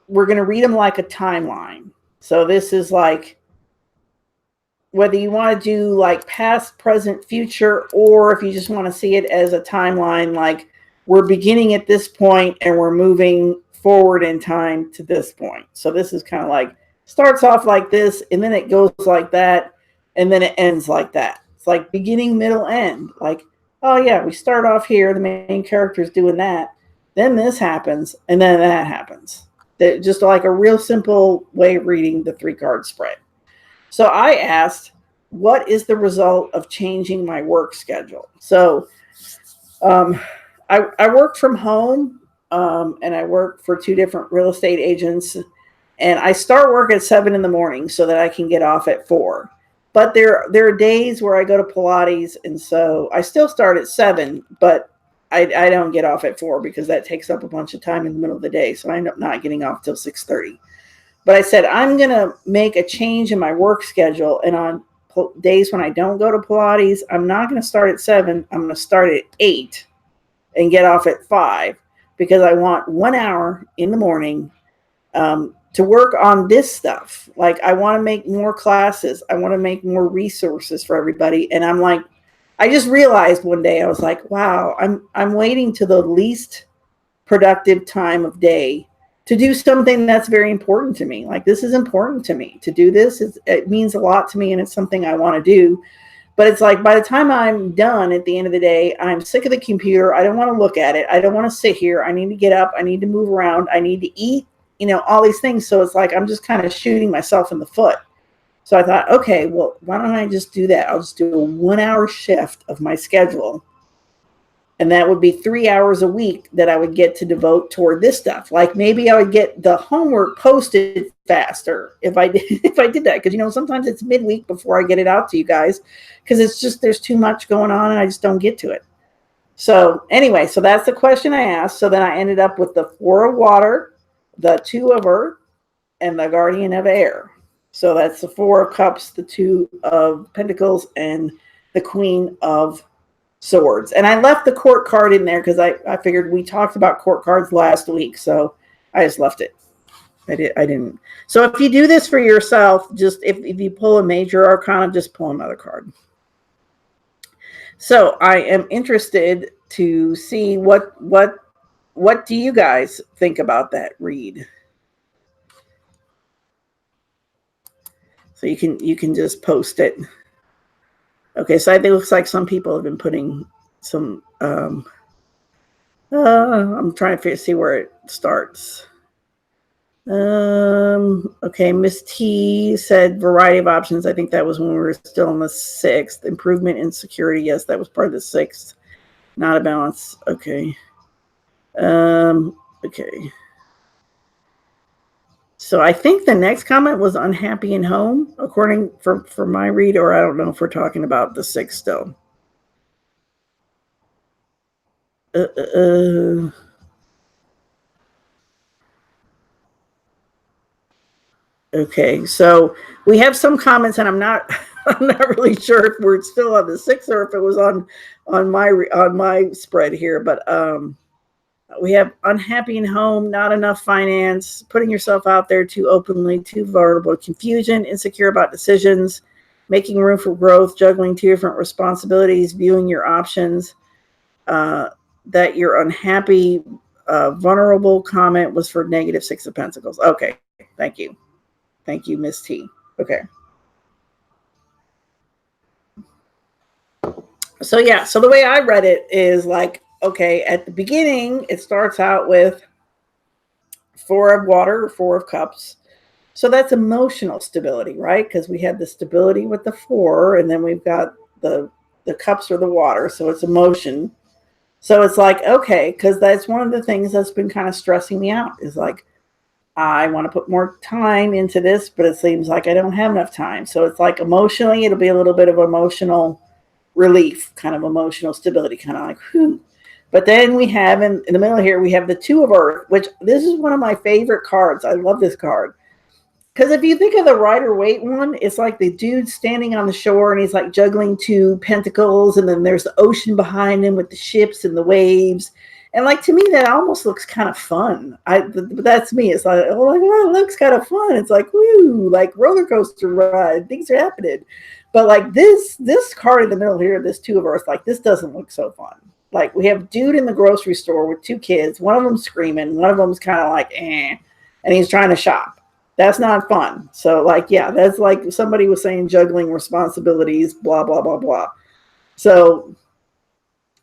S1: we're going to read them like a timeline. So this is like whether you want to do like past, present, future, or if you just want to see it as a timeline, like we're beginning at this point and we're moving forward in time to this point. So this is kind of like starts off like this and then it goes like that and then it ends like that. It's like beginning, middle, end. Like, oh yeah, we start off here, the main character is doing that, then this happens, and then that happens. Just like a real simple way of reading the 3-card spread. So I asked, what is the result of changing my work schedule? So I work from home, and I work for 2 different real estate agents. And I start work at 7 in the morning so that I can get off at 4. But there are days where I go to Pilates, and so I still start at 7, but I don't get off at 4 because that takes up a bunch of time in the middle of the day. So I end up not getting off till 6:30. But I said, I'm going to make a change in my work schedule. And on days when I don't go to Pilates, I'm not going to start at 7. I'm going to start at 8 and get off at 5 because I want 1 hour in the morning to work on this stuff. Like I want to make more classes. I want to make more resources for everybody. And I'm like, I just realized one day, I was like, wow, I'm waiting to the least productive time of day to do something that's very important to me. Like this is important to me to do this. It means a lot to me and it's something I want to do. But it's like by the time I'm done at the end of the day, I'm sick of the computer. I don't want to look at it. I don't want to sit here. I need to get up. I need to move around. I need to eat, all these things. So it's like I'm just kind of shooting myself in the foot. So I thought, okay, well, why don't I just do that? I'll just do a 1 hour shift of my schedule. And that would be 3 hours a week that I would get to devote toward this stuff. Like maybe I would get the homework posted faster if I did that. Because, sometimes it's midweek before I get it out to you guys. Because it's just, there's too much going on and I just don't get to it. So anyway, so that's the question I asked. So then I ended up with the 4 of water, the 2 of earth, and the guardian of air. So that's the 4 of cups, the 2 of pentacles, and the queen of swords. And I left the court card in there because I figured we talked about court cards last week. So I just left it. I didn't. So if you do this for yourself, just if you pull a major arcana, just pull another card. So I am interested to see what do you guys think about that read? So you can just post it. Okay, so I think it looks like some people have been putting some. I'm trying to see where it starts. Okay, Miss T said variety of options. I think that was when we were still in the 6th. Improvement in security. Yes, that was part of the 6th. Not a balance. Okay. Okay. So I think the next comment was unhappy in home, according for my read, or I don't know if we're talking about the 6th still. Okay, so we have some comments, and I'm not really sure if we're still on the 6th or if it was on my spread here, but we have unhappy in home, not enough finance, putting yourself out there too openly, too vulnerable, confusion, insecure about decisions, making room for growth, juggling 2 different responsibilities, viewing your options, that you're unhappy, vulnerable comment was for negative 6 of Pentacles. Okay, thank you. Thank you, Miss T. Okay. So yeah, so the way I read it is like, okay, at the beginning, it starts out with 4 of water, 4 of cups. So that's emotional stability, right? Because we had the stability with the 4, and then we've got the cups or the water. So it's emotion. So it's like, okay, because that's one of the things that's been kind of stressing me out is like, I want to put more time into this, but it seems like I don't have enough time. So it's like emotionally, it'll be a little bit of emotional relief, kind of emotional stability, kind of like, whew. But then we have in the middle here, we have the 2 of earth, which this is one of my favorite cards. I love this card. Because if you think of the Rider-Waite one, it's like the dude standing on the shore and he's like juggling 2 pentacles. And then there's the ocean behind him with the ships and the waves. And like, to me, that almost looks kind of fun. That's me. It's like, oh, like, oh, it looks kind of fun. It's like, woo, like roller coaster ride. Things are happening. But like this card in the middle here, this Two of Earth, like this doesn't look so fun. Like we have dude in the grocery store with two kids. One of them's screaming. One of them's kind of like, and he's trying to shop. That's not fun. So like, yeah, that's like somebody was saying juggling responsibilities, blah, blah, blah, blah. So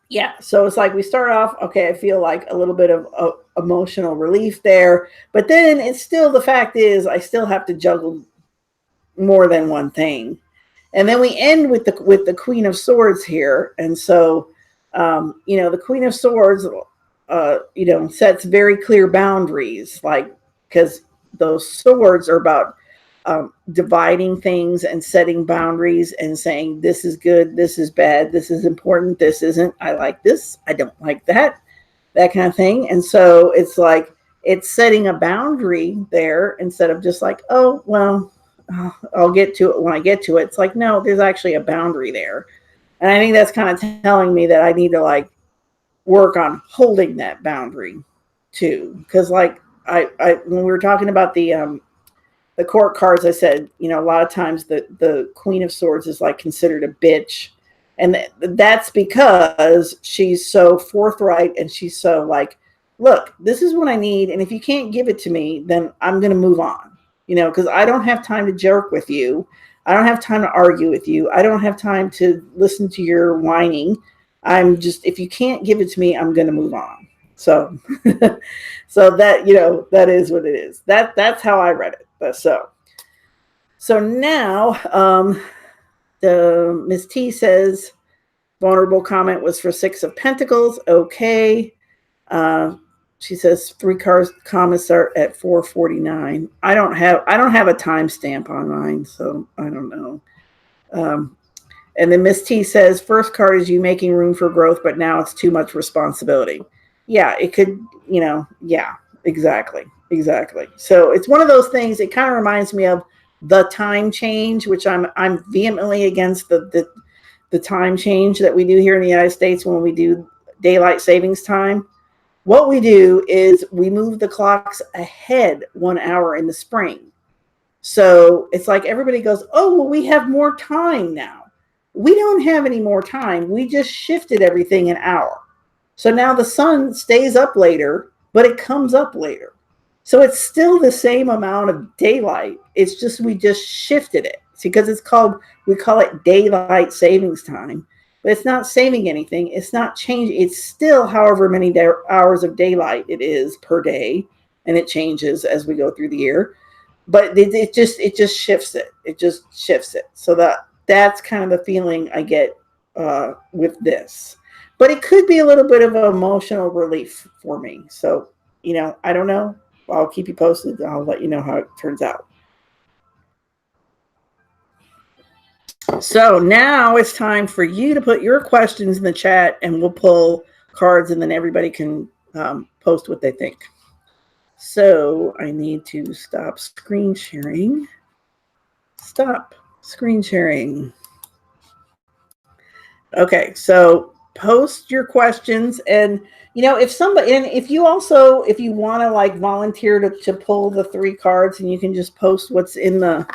S1: yeah, so it's like we start off, okay, I feel like a little bit of emotional relief there, but then it's still, the fact is I still have to juggle more than one thing. And then we end with the Queen of Swords here. And so, the Queen of Swords, sets very clear boundaries, like, because those swords are about dividing things and setting boundaries and saying, this is good, this is bad, this is important, this isn't, I like this, I don't like that kind of thing. And so it's like, it's setting a boundary there instead of just like, oh, well, I'll get to it when I get to it. It's like, no, there's actually a boundary there. And I think that's kind of telling me that I need to like work on holding that boundary too. Because like I when we were talking about the court cards, I said, a lot of times the Queen of Swords is like considered a bitch. And that's because she's so forthright and she's so like, look, this is what I need. And if you can't give it to me, then I'm going to move on. Because I don't have time to joke with you. I don't have time to argue with you. I don't have time to listen to your whining. If you can't give it to me, I'm going to move on. So, so that, that is what it is. That's how I read it. So now, the Miss T says, vulnerable comment was for Six of Pentacles. Okay. She says 3 cards comments are at 4:49. I don't have a timestamp on mine, so I don't know. And then Miss T says, first card is you making room for growth, but now it's too much responsibility. Yeah, it could, yeah, exactly. So it's one of those things. It kind of reminds me of the time change, which I'm vehemently against the time change that we do here in the United States when we do daylight savings time. What we do is we move the clocks ahead 1 hour in the spring. So it's like everybody goes, oh, well, we have more time now. We don't have any more time. We just shifted everything an hour. So now the sun stays up later, but it comes up later. So it's still the same amount of daylight. It's just, we just shifted it. See, because we call it daylight savings time. But it's not saving anything. It's not changing. It's still however many hours of daylight it is per day. And it changes as we go through the year. But it just shifts it. It just shifts it. So that's kind of the feeling I get with this. But it could be a little bit of an emotional relief for me. So, I don't know. I'll keep you posted. I'll let you know how it turns out. So now it's time for you to put your questions in the chat and we'll pull cards and then everybody can post what they think. So I need to stop screen sharing. Stop screen sharing. Okay, so post your questions and if you want to like volunteer to pull the 3 cards and you can just post what's in the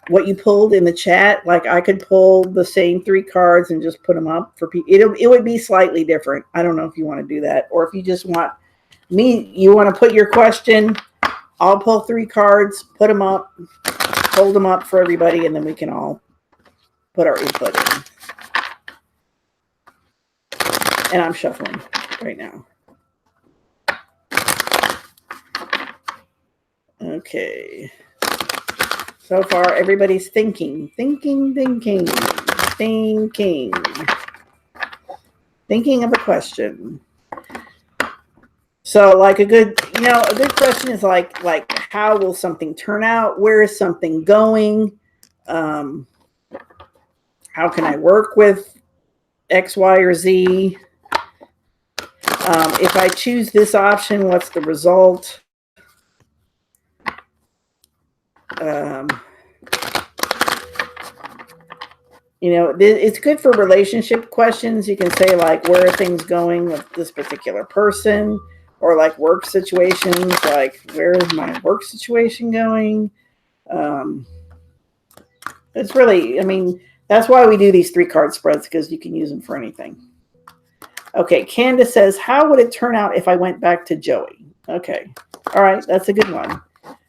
S1: what you pulled in the chat. Like I could pull the same 3 cards and just put them up for people. It would be slightly different. I don't know if you want to do that or if you just want you want to put your question. I'll pull 3 cards, put them up, hold them up for everybody, and then we can all put our input in. And I'm shuffling right now. Okay. So far, everybody's thinking of a question. So like a good question is like how will something turn out? Where is something going? How can I work with X, Y, or Z? If I choose this option, what's the result? It's good for relationship questions. You can say like, where are things going with this particular person, or like work situations, like where is my work situation going? Um, it's really, that's why we do these 3-card spreads, because you can use them for anything. Okay, Candace says, how would it turn out if I went back to Joey? Okay, all right, that's a good one.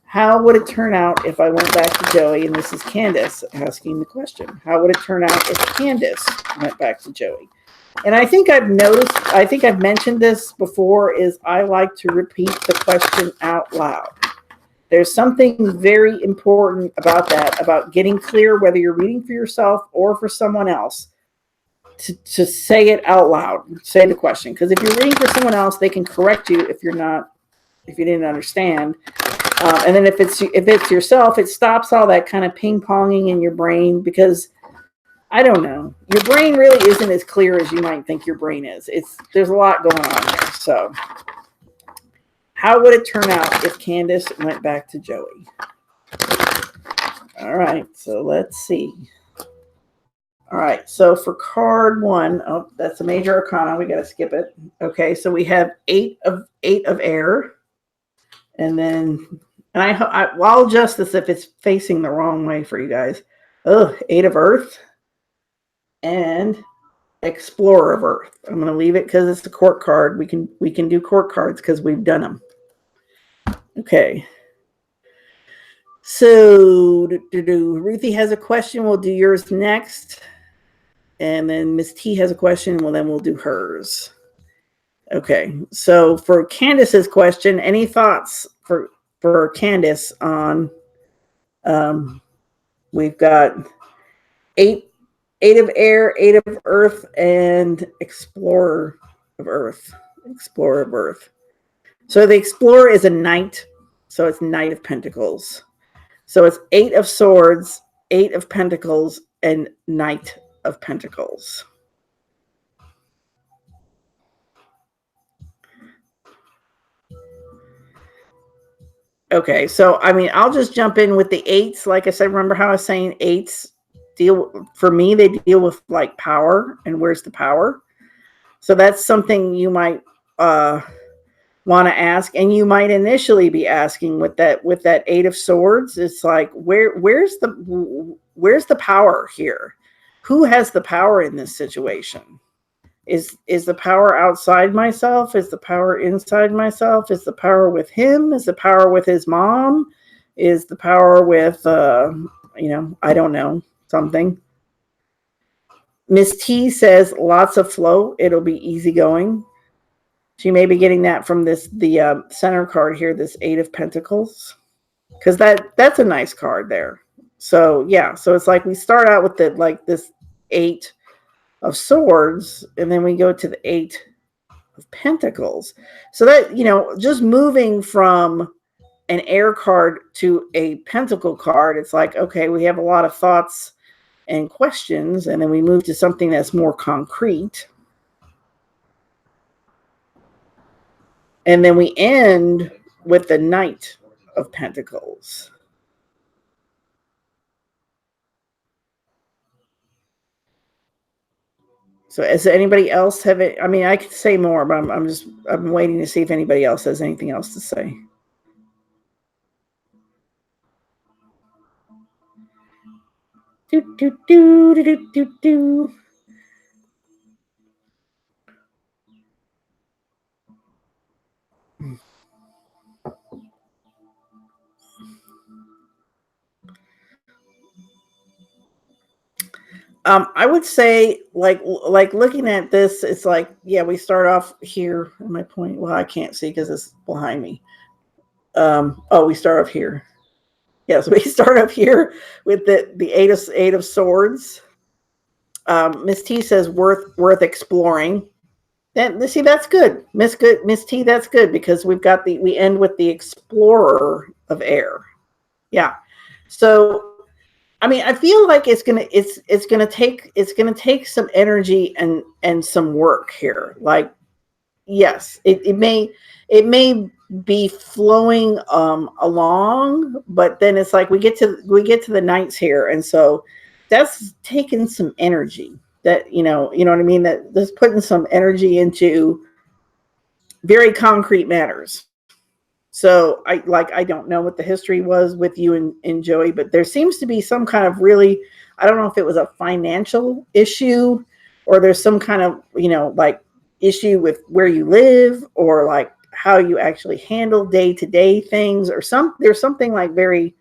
S1: How would it turn out if I went back to Joey? And this is Candace asking the question. How would it turn out if Candace went back to Joey? And I think I've mentioned this before, is I like to repeat the question out loud. There's something very important about that, about getting clear whether you're reading for yourself or for someone else, to say it out loud. Say the question. Because if you're reading for someone else, they can correct you if you didn't understand. And then if it's yourself, it stops all that kind of ping-ponging in your brain, because I don't know, your brain really isn't as clear as you might think your brain is. There's a lot going on there. So how would it turn out if Candace went back to Joey? All right, so let's see. All right, so for card 1, oh, that's a major arcana. We got to skip it. Okay, so we have 8 of air, and then, I'll adjust this if it's facing the wrong way for you guys. 8 of earth and explorer of earth. I'm going to leave it because it's a court card. We can do court cards because we've done them. Okay. So Ruthie has a question. We'll do yours next. And then Miss T has a question. Well, then we'll do hers. Okay. So for Candace's question, any thoughts for Candace on, we've got 8 of air, 8 of earth, and explorer of earth. Explorer of earth. So the explorer is a knight. So it's Knight of Pentacles. So it's 8 of swords, 8 of pentacles, and Knight of Pentacles. Okay, so I'll just jump in with the 8s. Like I said, remember how I was saying 8s they deal with like power, and where's the power? So that's something you might want to ask, and you might initially be asking with that 8 of swords. It's like, where's the power here? Who has the power in this situation? Is the power outside myself? Is the power inside myself? Is the power with him? Is the power with his mom? Is the power with I don't know, something. Miss T says lots of flow. It'll be easygoing. She may be getting that from the center card here, this 8 of Pentacles, because that's a nice card there. So yeah, so it's like we start out with this 8 of swords, and then we go to the 8 of Pentacles. So that, just moving from an air card to a pentacle card, it's like, okay, we have a lot of thoughts and questions, and then we move to something that's more concrete. And then we end with the Knight of Pentacles. So does anybody else have it? I could say more, but I'm waiting to see if anybody else has anything else to say. I would say, like looking at this, it's like, yeah, we start off here. My point. Well, I can't see because it's behind me. We start off here. Yeah, so we start up here with the 8 of swords. Miss T says worth exploring. Then see, that's good, Miss T. That's good, because we end with the explorer of air. Yeah. So I feel like it's gonna take some energy and some work here. Like, yes, it may be flowing along, but then it's like we get to the knights here, and so that's taking some energy. That you know what I mean. That's putting some energy into very concrete matters. So I don't know what the history was with you and Joey, but there seems to be some kind of really, I don't know if it was a financial issue or there's some kind of, like issue with where you live or like how you actually handle day-to-day things or there's something like very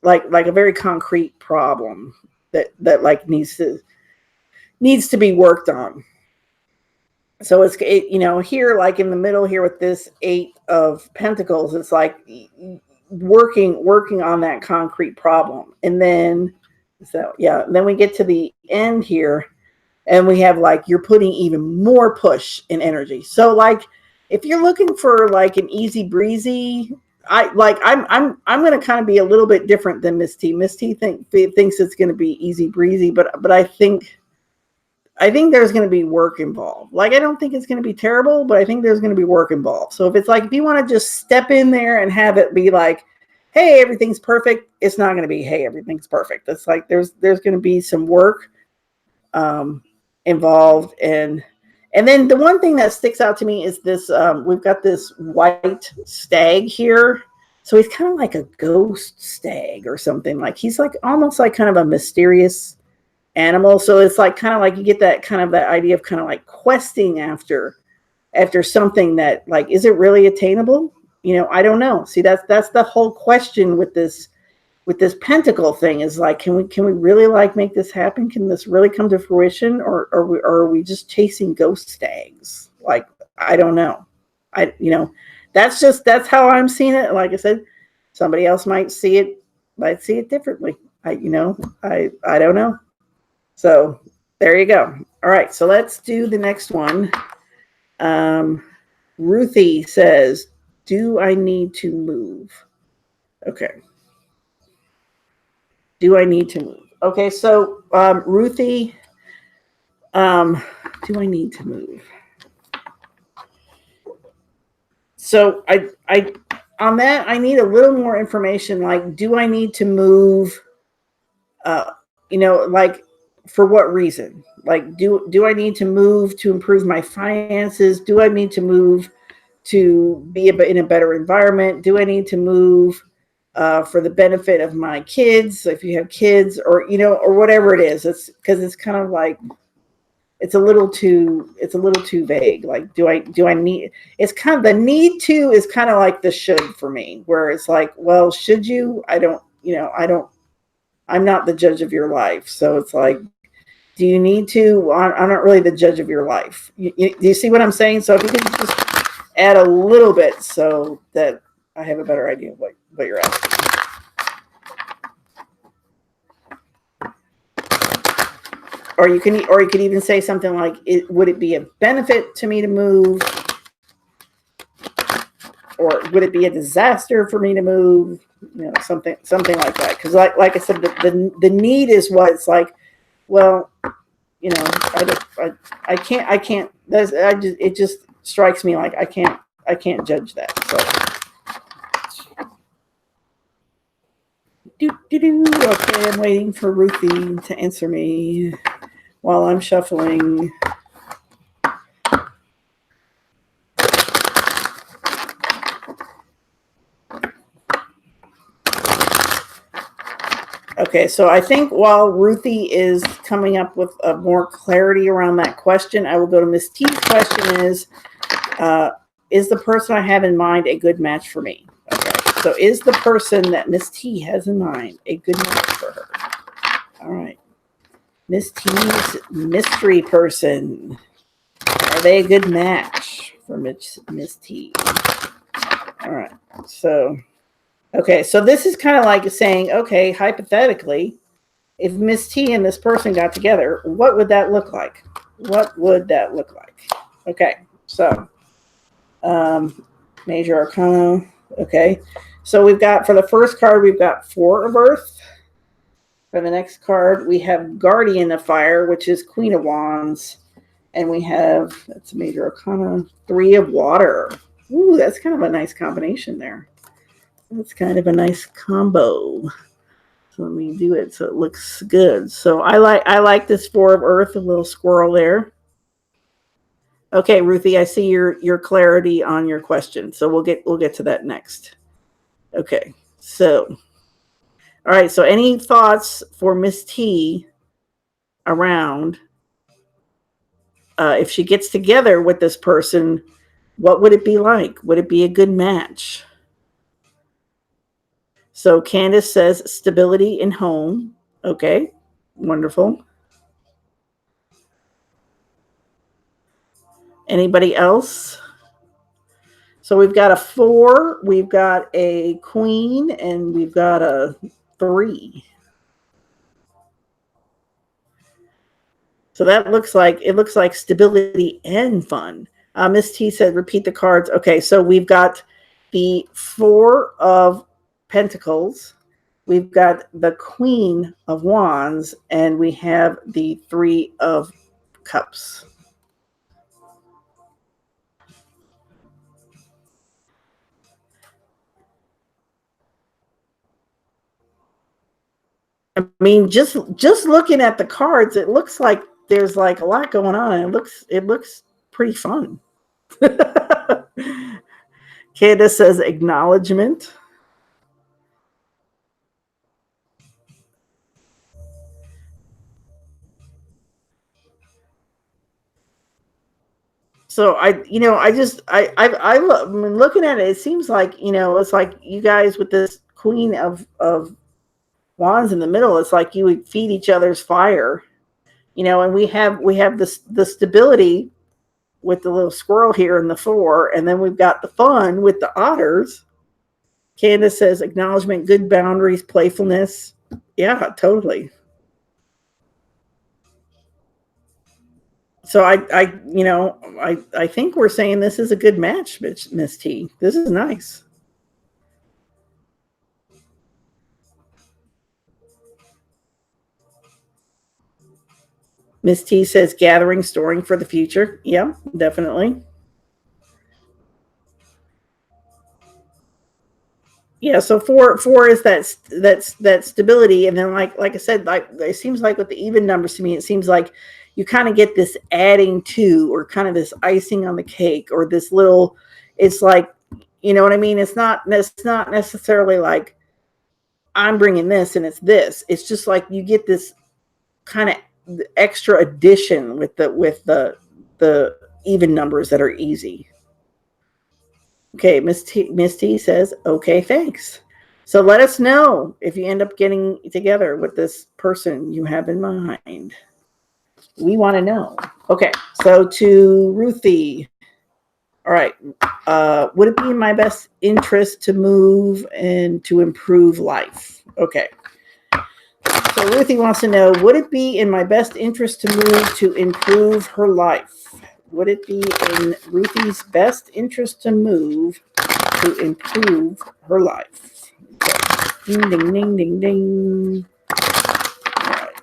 S1: like a very concrete problem that like needs to be worked on. So here, like in the middle here with this 8 of Pentacles, it's like working on that concrete problem. And then, then we get to the end here and we have like, you're putting even more push and energy. So like, if you're looking for like an easy breezy, I'm going to kind of be a little bit different than Miss T. Miss T thinks it's going to be easy breezy, but I think there's going to be work involved. Like, I don't think it's going to be terrible, but I think there's going to be work involved. So if it's like, if you want to just step in there and have it be like, hey, everything's perfect, it's not going to be, hey, everything's perfect. It's like, there's going to be some work involved. And then the one thing that sticks out to me is this, we've got this white stag here. So he's kind of like a ghost stag or something. Like he's like almost like kind of a mysterious animal. So it's like kind of like you get that kind of that idea of kind of like questing after something that like, is it really attainable? I don't know. See, that's the whole question with this pentacle thing is like, can we really like make this happen? Can this really come to fruition? Or are we just chasing ghost stags? Like, I don't know. That's how I'm seeing it. Like I said, somebody else might see it differently. I don't know. So there you go. All right. So let's do the next one. Ruthie says, do I need to move? Okay. Do I need to move? Okay. So, Ruthie, do I need to move? So on that, I need a little more information. Like, do I need to move? Like, for what reason? Like, do I need to move to improve my finances? Do I need to move to be in a better environment? Do I need to move for the benefit of my kids? If you have kids, or whatever it is, it's because it's kind of like it's a little too vague. Like, do I need? It's kind of the need to is kind of like the should for me, where it's like, well, should you? I don't. I'm not the judge of your life, so it's like, do you need to? I'm not really the judge of your life. Do you see what I'm saying? So if you could just add a little bit so that I have a better idea of what you're asking. Or you could even say something like, would it be a benefit to me to move? Or would it be a disaster for me to move? Something like that. Because like I said, the need is what it's like. Well, I can't. It just strikes me like I can't judge that. So, okay, I'm waiting for Ruthie to answer me while I'm shuffling. Okay, so I think while Ruthie is coming up with more clarity around that question, I will go to Miss T's question is the person I have in mind a good match for me? Okay, so is the person that Miss T has in mind a good match for her? All right. Miss T's mystery person. Are they a good match for Miss T? All right, so... Okay, so this is kind of like saying, okay, hypothetically, if Miss T and this person got together, what would that look like? What would that look like? Okay, so Major Arcana. Okay, so we've got, for the first card, we've got 4 of Earth. For the next card, we have Guardian of Fire, which is Queen of Wands. And we have, that's Major Arcana, 3 of Water. Ooh, that's kind of a nice combination there. That's kind of a nice combo. So let me do it so it looks good. So I like this Four of Earth, a little squirrel there. Okay, Ruthie, I see your clarity on your question. So we'll get to that next. Okay. So all right, so any thoughts for Miss T around if she gets together with this person, what would it be like? Would it be a good match? So Candace says stability in home. Okay, wonderful. Anybody else? So we've got a 4, we've got a queen, and we've got a 3. So that looks like stability and fun. Miss T said, repeat the cards. Okay, so we've got the 4 of Pentacles, we've got the Queen of Wands, and we have the 3 of Cups. I mean, just looking at the cards, it looks like there's like a lot going on, and it looks pretty fun. Candace says acknowledgement. So I mean, looking at it, it seems like it's like you guys with this Queen of Wands in the middle. It's like you would feed each other's fire, and we have this the stability with the little squirrel here in the 4, and then we've got the fun with the otters. Candace says acknowledgement, good boundaries, playfulness. Yeah, totally. So I think we're saying this is a good match, Miss T. This is nice. Miss T says gathering, storing for the future. Yeah, definitely. Yeah, so four is that stability, and then like I said, like it seems like with the even numbers to me, it seems like you kind of get this adding to, or kind of this icing on the cake, or this little. It's like, you know what I mean. It's not necessarily like I'm bringing this and it's this. It's just like you get this kind of extra addition with the even numbers that are easy. Okay, Miss T says, okay, thanks. So let us know if you end up getting together with this person you have in mind. We want to know. Okay, so to Ruthie. All right. Would it be in my best interest to move and to improve life? Okay. So Ruthie wants to know, would it be in my best interest to move to improve her life? Would it be in Ruthie's best interest to move to improve her life? Ding, ding, ding, ding, ding. All right.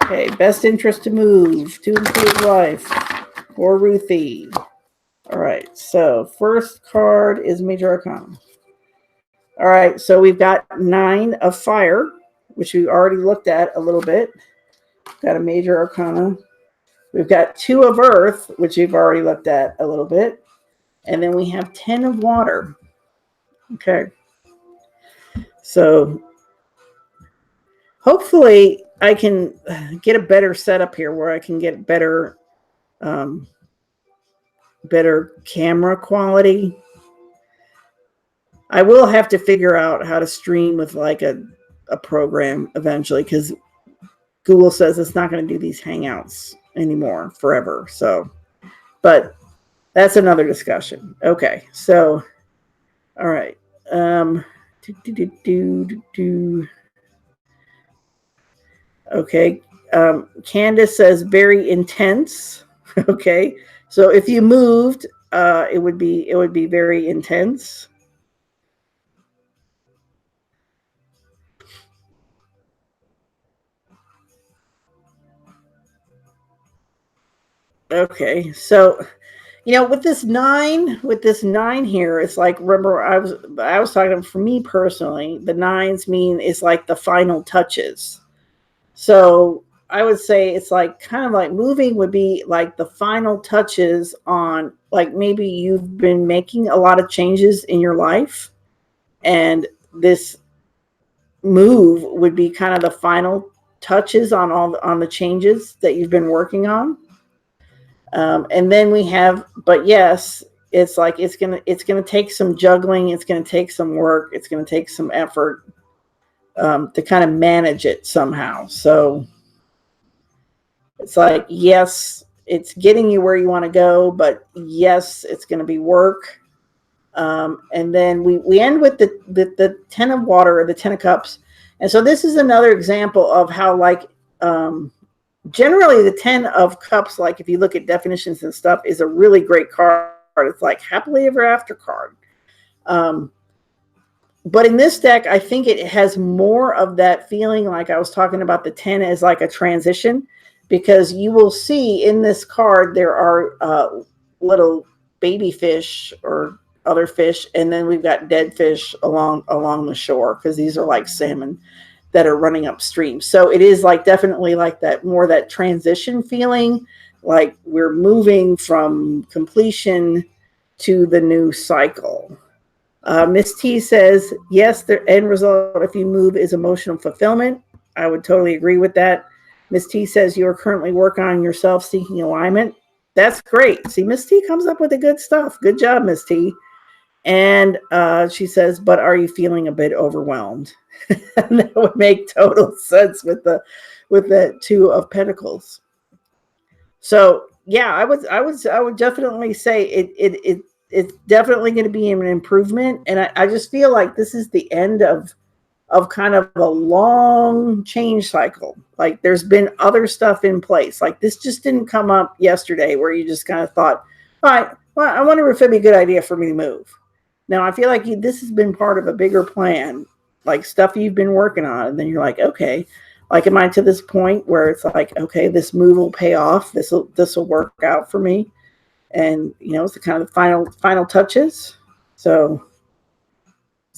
S1: Okay, best interest to move to improve life for Ruthie. All right, so first card is Major Arcana. All right, so we've got 9 of Fire, which we already looked at a little bit. Got a Major Arcana. We've got 2 of Earth, which we've already looked at a little bit. And then we have 10 of Water. Okay. So hopefully I can get a better setup here where I can get um, better camera quality. I will have to figure out how to stream with like a program eventually, because Google says it's not going to do these Hangouts anymore forever. So, but that's another discussion. Okay, so all right. Um, Okay. Candace says very intense. Okay. So if you moved, it would be very intense. Okay. So with this nine here, it's like, remember, I was talking, for me personally, the nines mean it's like the final touches. So I would say it's like kind of like moving would be like the final touches on, like, maybe you've been making a lot of changes in your life, and this move would be kind of the final touches on the changes that you've been working on. And then we have, but yes, it's like it's gonna take some juggling. It's gonna take some work. It's gonna take some effort, to kind of manage it somehow. So it's like, yes, it's getting you where you want to go, but yes, it's going to be work. And then we end with the 10 of water, or the 10 of cups. And so this is another example of how, like, generally the 10 of cups, like if you look at definitions and stuff, is a really great card. It's like happily ever after card. But in this deck, I think it has more of that feeling, like I was talking about the 10 as like a transition, because you will see in this card there are little baby fish or other fish, and then we've got dead fish along the shore, because these are like salmon that are running upstream. So it is like definitely like that, more that transition feeling, like we're moving from completion to the new cycle. Miss T says, yes, the end result, if you move, is emotional fulfillment. I would totally agree with that. Miss T says, you are currently working on your self-seeking alignment. That's great. See, Miss T comes up with the good stuff. Good job, Miss T. And she says, but are you feeling a bit overwhelmed? That would make total sense with the Two of Pentacles. So yeah, I would definitely say it's definitely going to be an improvement. And I just feel like this is the end of kind of a long change cycle. Like there's been other stuff in place. Like this just didn't come up yesterday where you just kind of thought, all right, well, I wonder if it'd be a good idea for me to move. Now I feel like this has been part of a bigger plan, like stuff you've been working on. And then you're like, okay, like, am I to this point where it's like, okay, this move will pay off. This will work out for me. And, it's the kind of final touches. So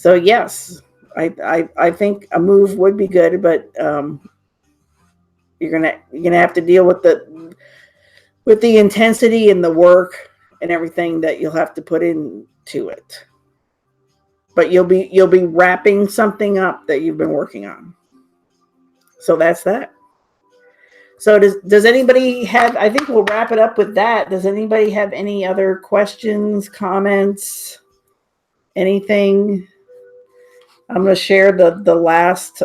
S1: yes, I think a move would be good, but you're gonna have to deal with the intensity and the work and everything that you'll have to put into it. But you'll be wrapping something up that you've been working on. So that's that. So does anybody have, I think we'll wrap it up with that. Does anybody have any other questions, comments, anything? I'm going to share the last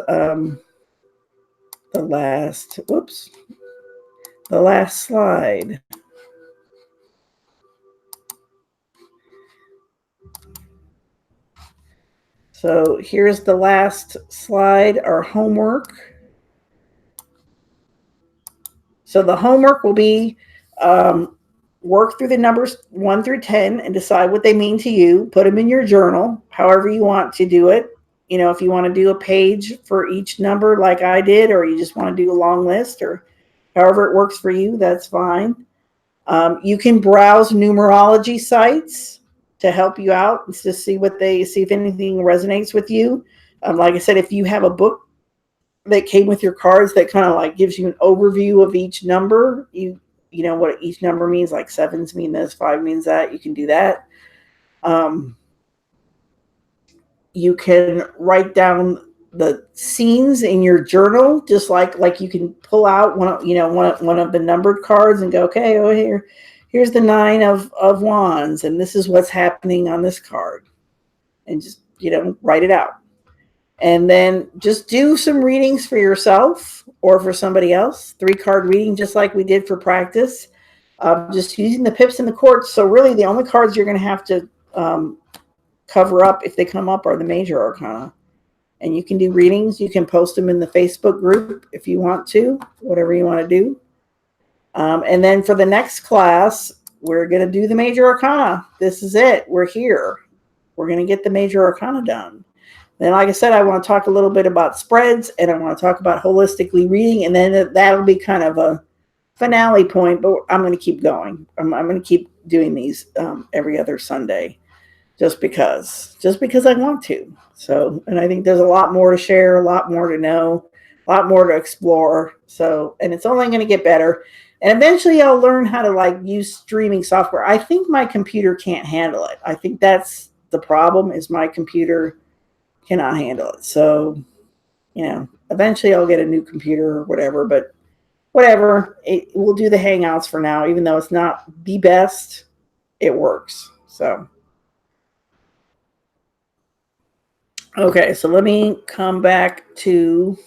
S1: slide. So here's the last slide, our homework. So the homework will be work through the numbers 1 through 10 and decide what they mean to you. Put them in your journal, however you want to do it. If you want to do a page for each number like I did, or you just want to do a long list, or however it works for you, that's fine. You can browse numerology sites to help you out, to see if anything resonates with you. Like I said, if you have a book that came with your cards that kind of like gives you an overview of each number, you know what each number means, like 7s mean this, 5 means that, you can do that. You can write down the scenes in your journal, just like you can pull out one of the numbered cards and go, okay, here's the 9 of wands, and this is what's happening on this card, and just write it out. And then just do some readings for yourself or for somebody else. 3-card reading, just like we did for practice. Just using the pips and the quartz. So really the only cards you're going to have to cover up if they come up are the major arcana. And you can do readings. You can post them in the Facebook group if you want to, whatever you want to do. And then for the next class, we're going to do the major arcana. This is it. We're here. We're going to get the major arcana done. Then, like I said, I want to talk a little bit about spreads, and I want to talk about holistically reading, and then that'll be kind of finale point, but I'm going to keep going. I'm going to keep doing these every other Sunday, just because I want to. So, and I think there's a lot more to share, a lot more to know, a lot more to explore. So, and it's only going to get better. And eventually I'll learn how to like use streaming software. I think my computer can't handle it. I think that's the problem, is my computer cannot handle it. So, eventually I'll get a new computer or whatever, but whatever. We'll do the Hangouts for now, even though it's not the best, it works. So, okay, so let me come back to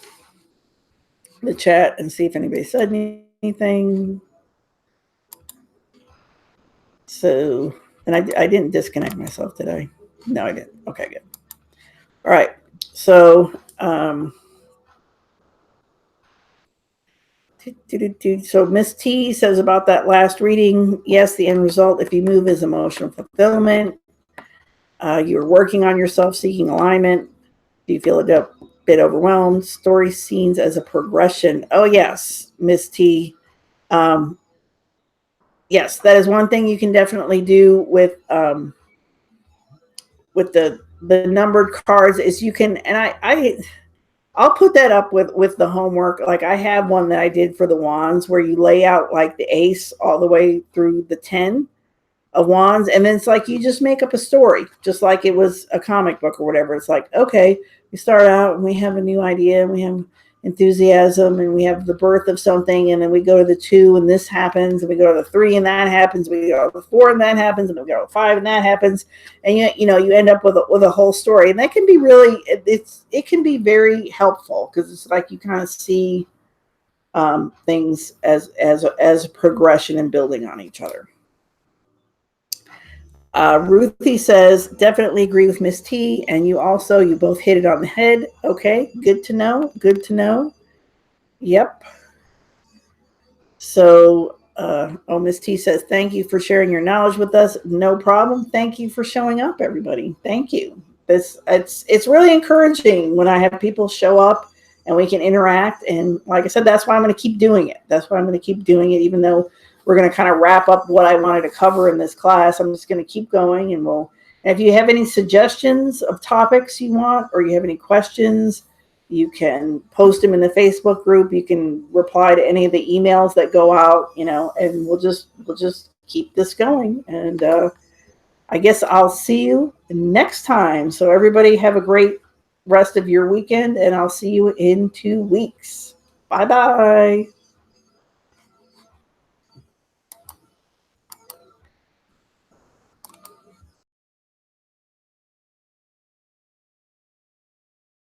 S1: the chat and see if anybody said anything. So, and I didn't disconnect myself, did I? No, I didn't. Okay, good. All right. So, so Miss T says about that last reading, yes, the end result, if you move, is emotional fulfillment. You're working on yourself, seeking alignment. Do you feel a bit overwhelmed? Story scenes as a progression. Oh, yes, Miss T. Yes, that is one thing you can definitely do with the numbered cards, is you can, and I'll put that up with the homework. Like, I have one that I did for the wands, where you lay out like the ace all the way through the 10 of wands, and then it's like you just make up a story, just like it was a comic book or whatever. It's like, okay, we start out and we have a new idea, and we have enthusiasm, and we have the birth of something, and then we go to the 2 and this happens, and we go to the 3 and that happens, we go to the 4 and that happens, and we go to 5 and that happens, and you end up with a whole story. And that can be really, it can be very helpful, because it's like you kind of see things as a progression and building on each other. Ruthie says, definitely agree with Miss T, and you both hit it on the head. Okay, good to know. Good to know. Yep. So, Miss T says, thank you for sharing your knowledge with us. No problem. Thank you for showing up, everybody. Thank you. It's really encouraging when I have people show up and we can interact. And like I said, that's why I'm going to keep doing it. That's why I'm going to keep doing it, even though we're going to kind of wrap up what I wanted to cover in this class. I'm just going to keep going, and if you have any suggestions of topics you want, or you have any questions, you can post them in the Facebook group. You can reply to any of the emails that go out, and we'll just keep this going. And I guess I'll see you next time. So everybody have a great rest of your weekend, and I'll see you in 2 weeks. Bye-bye.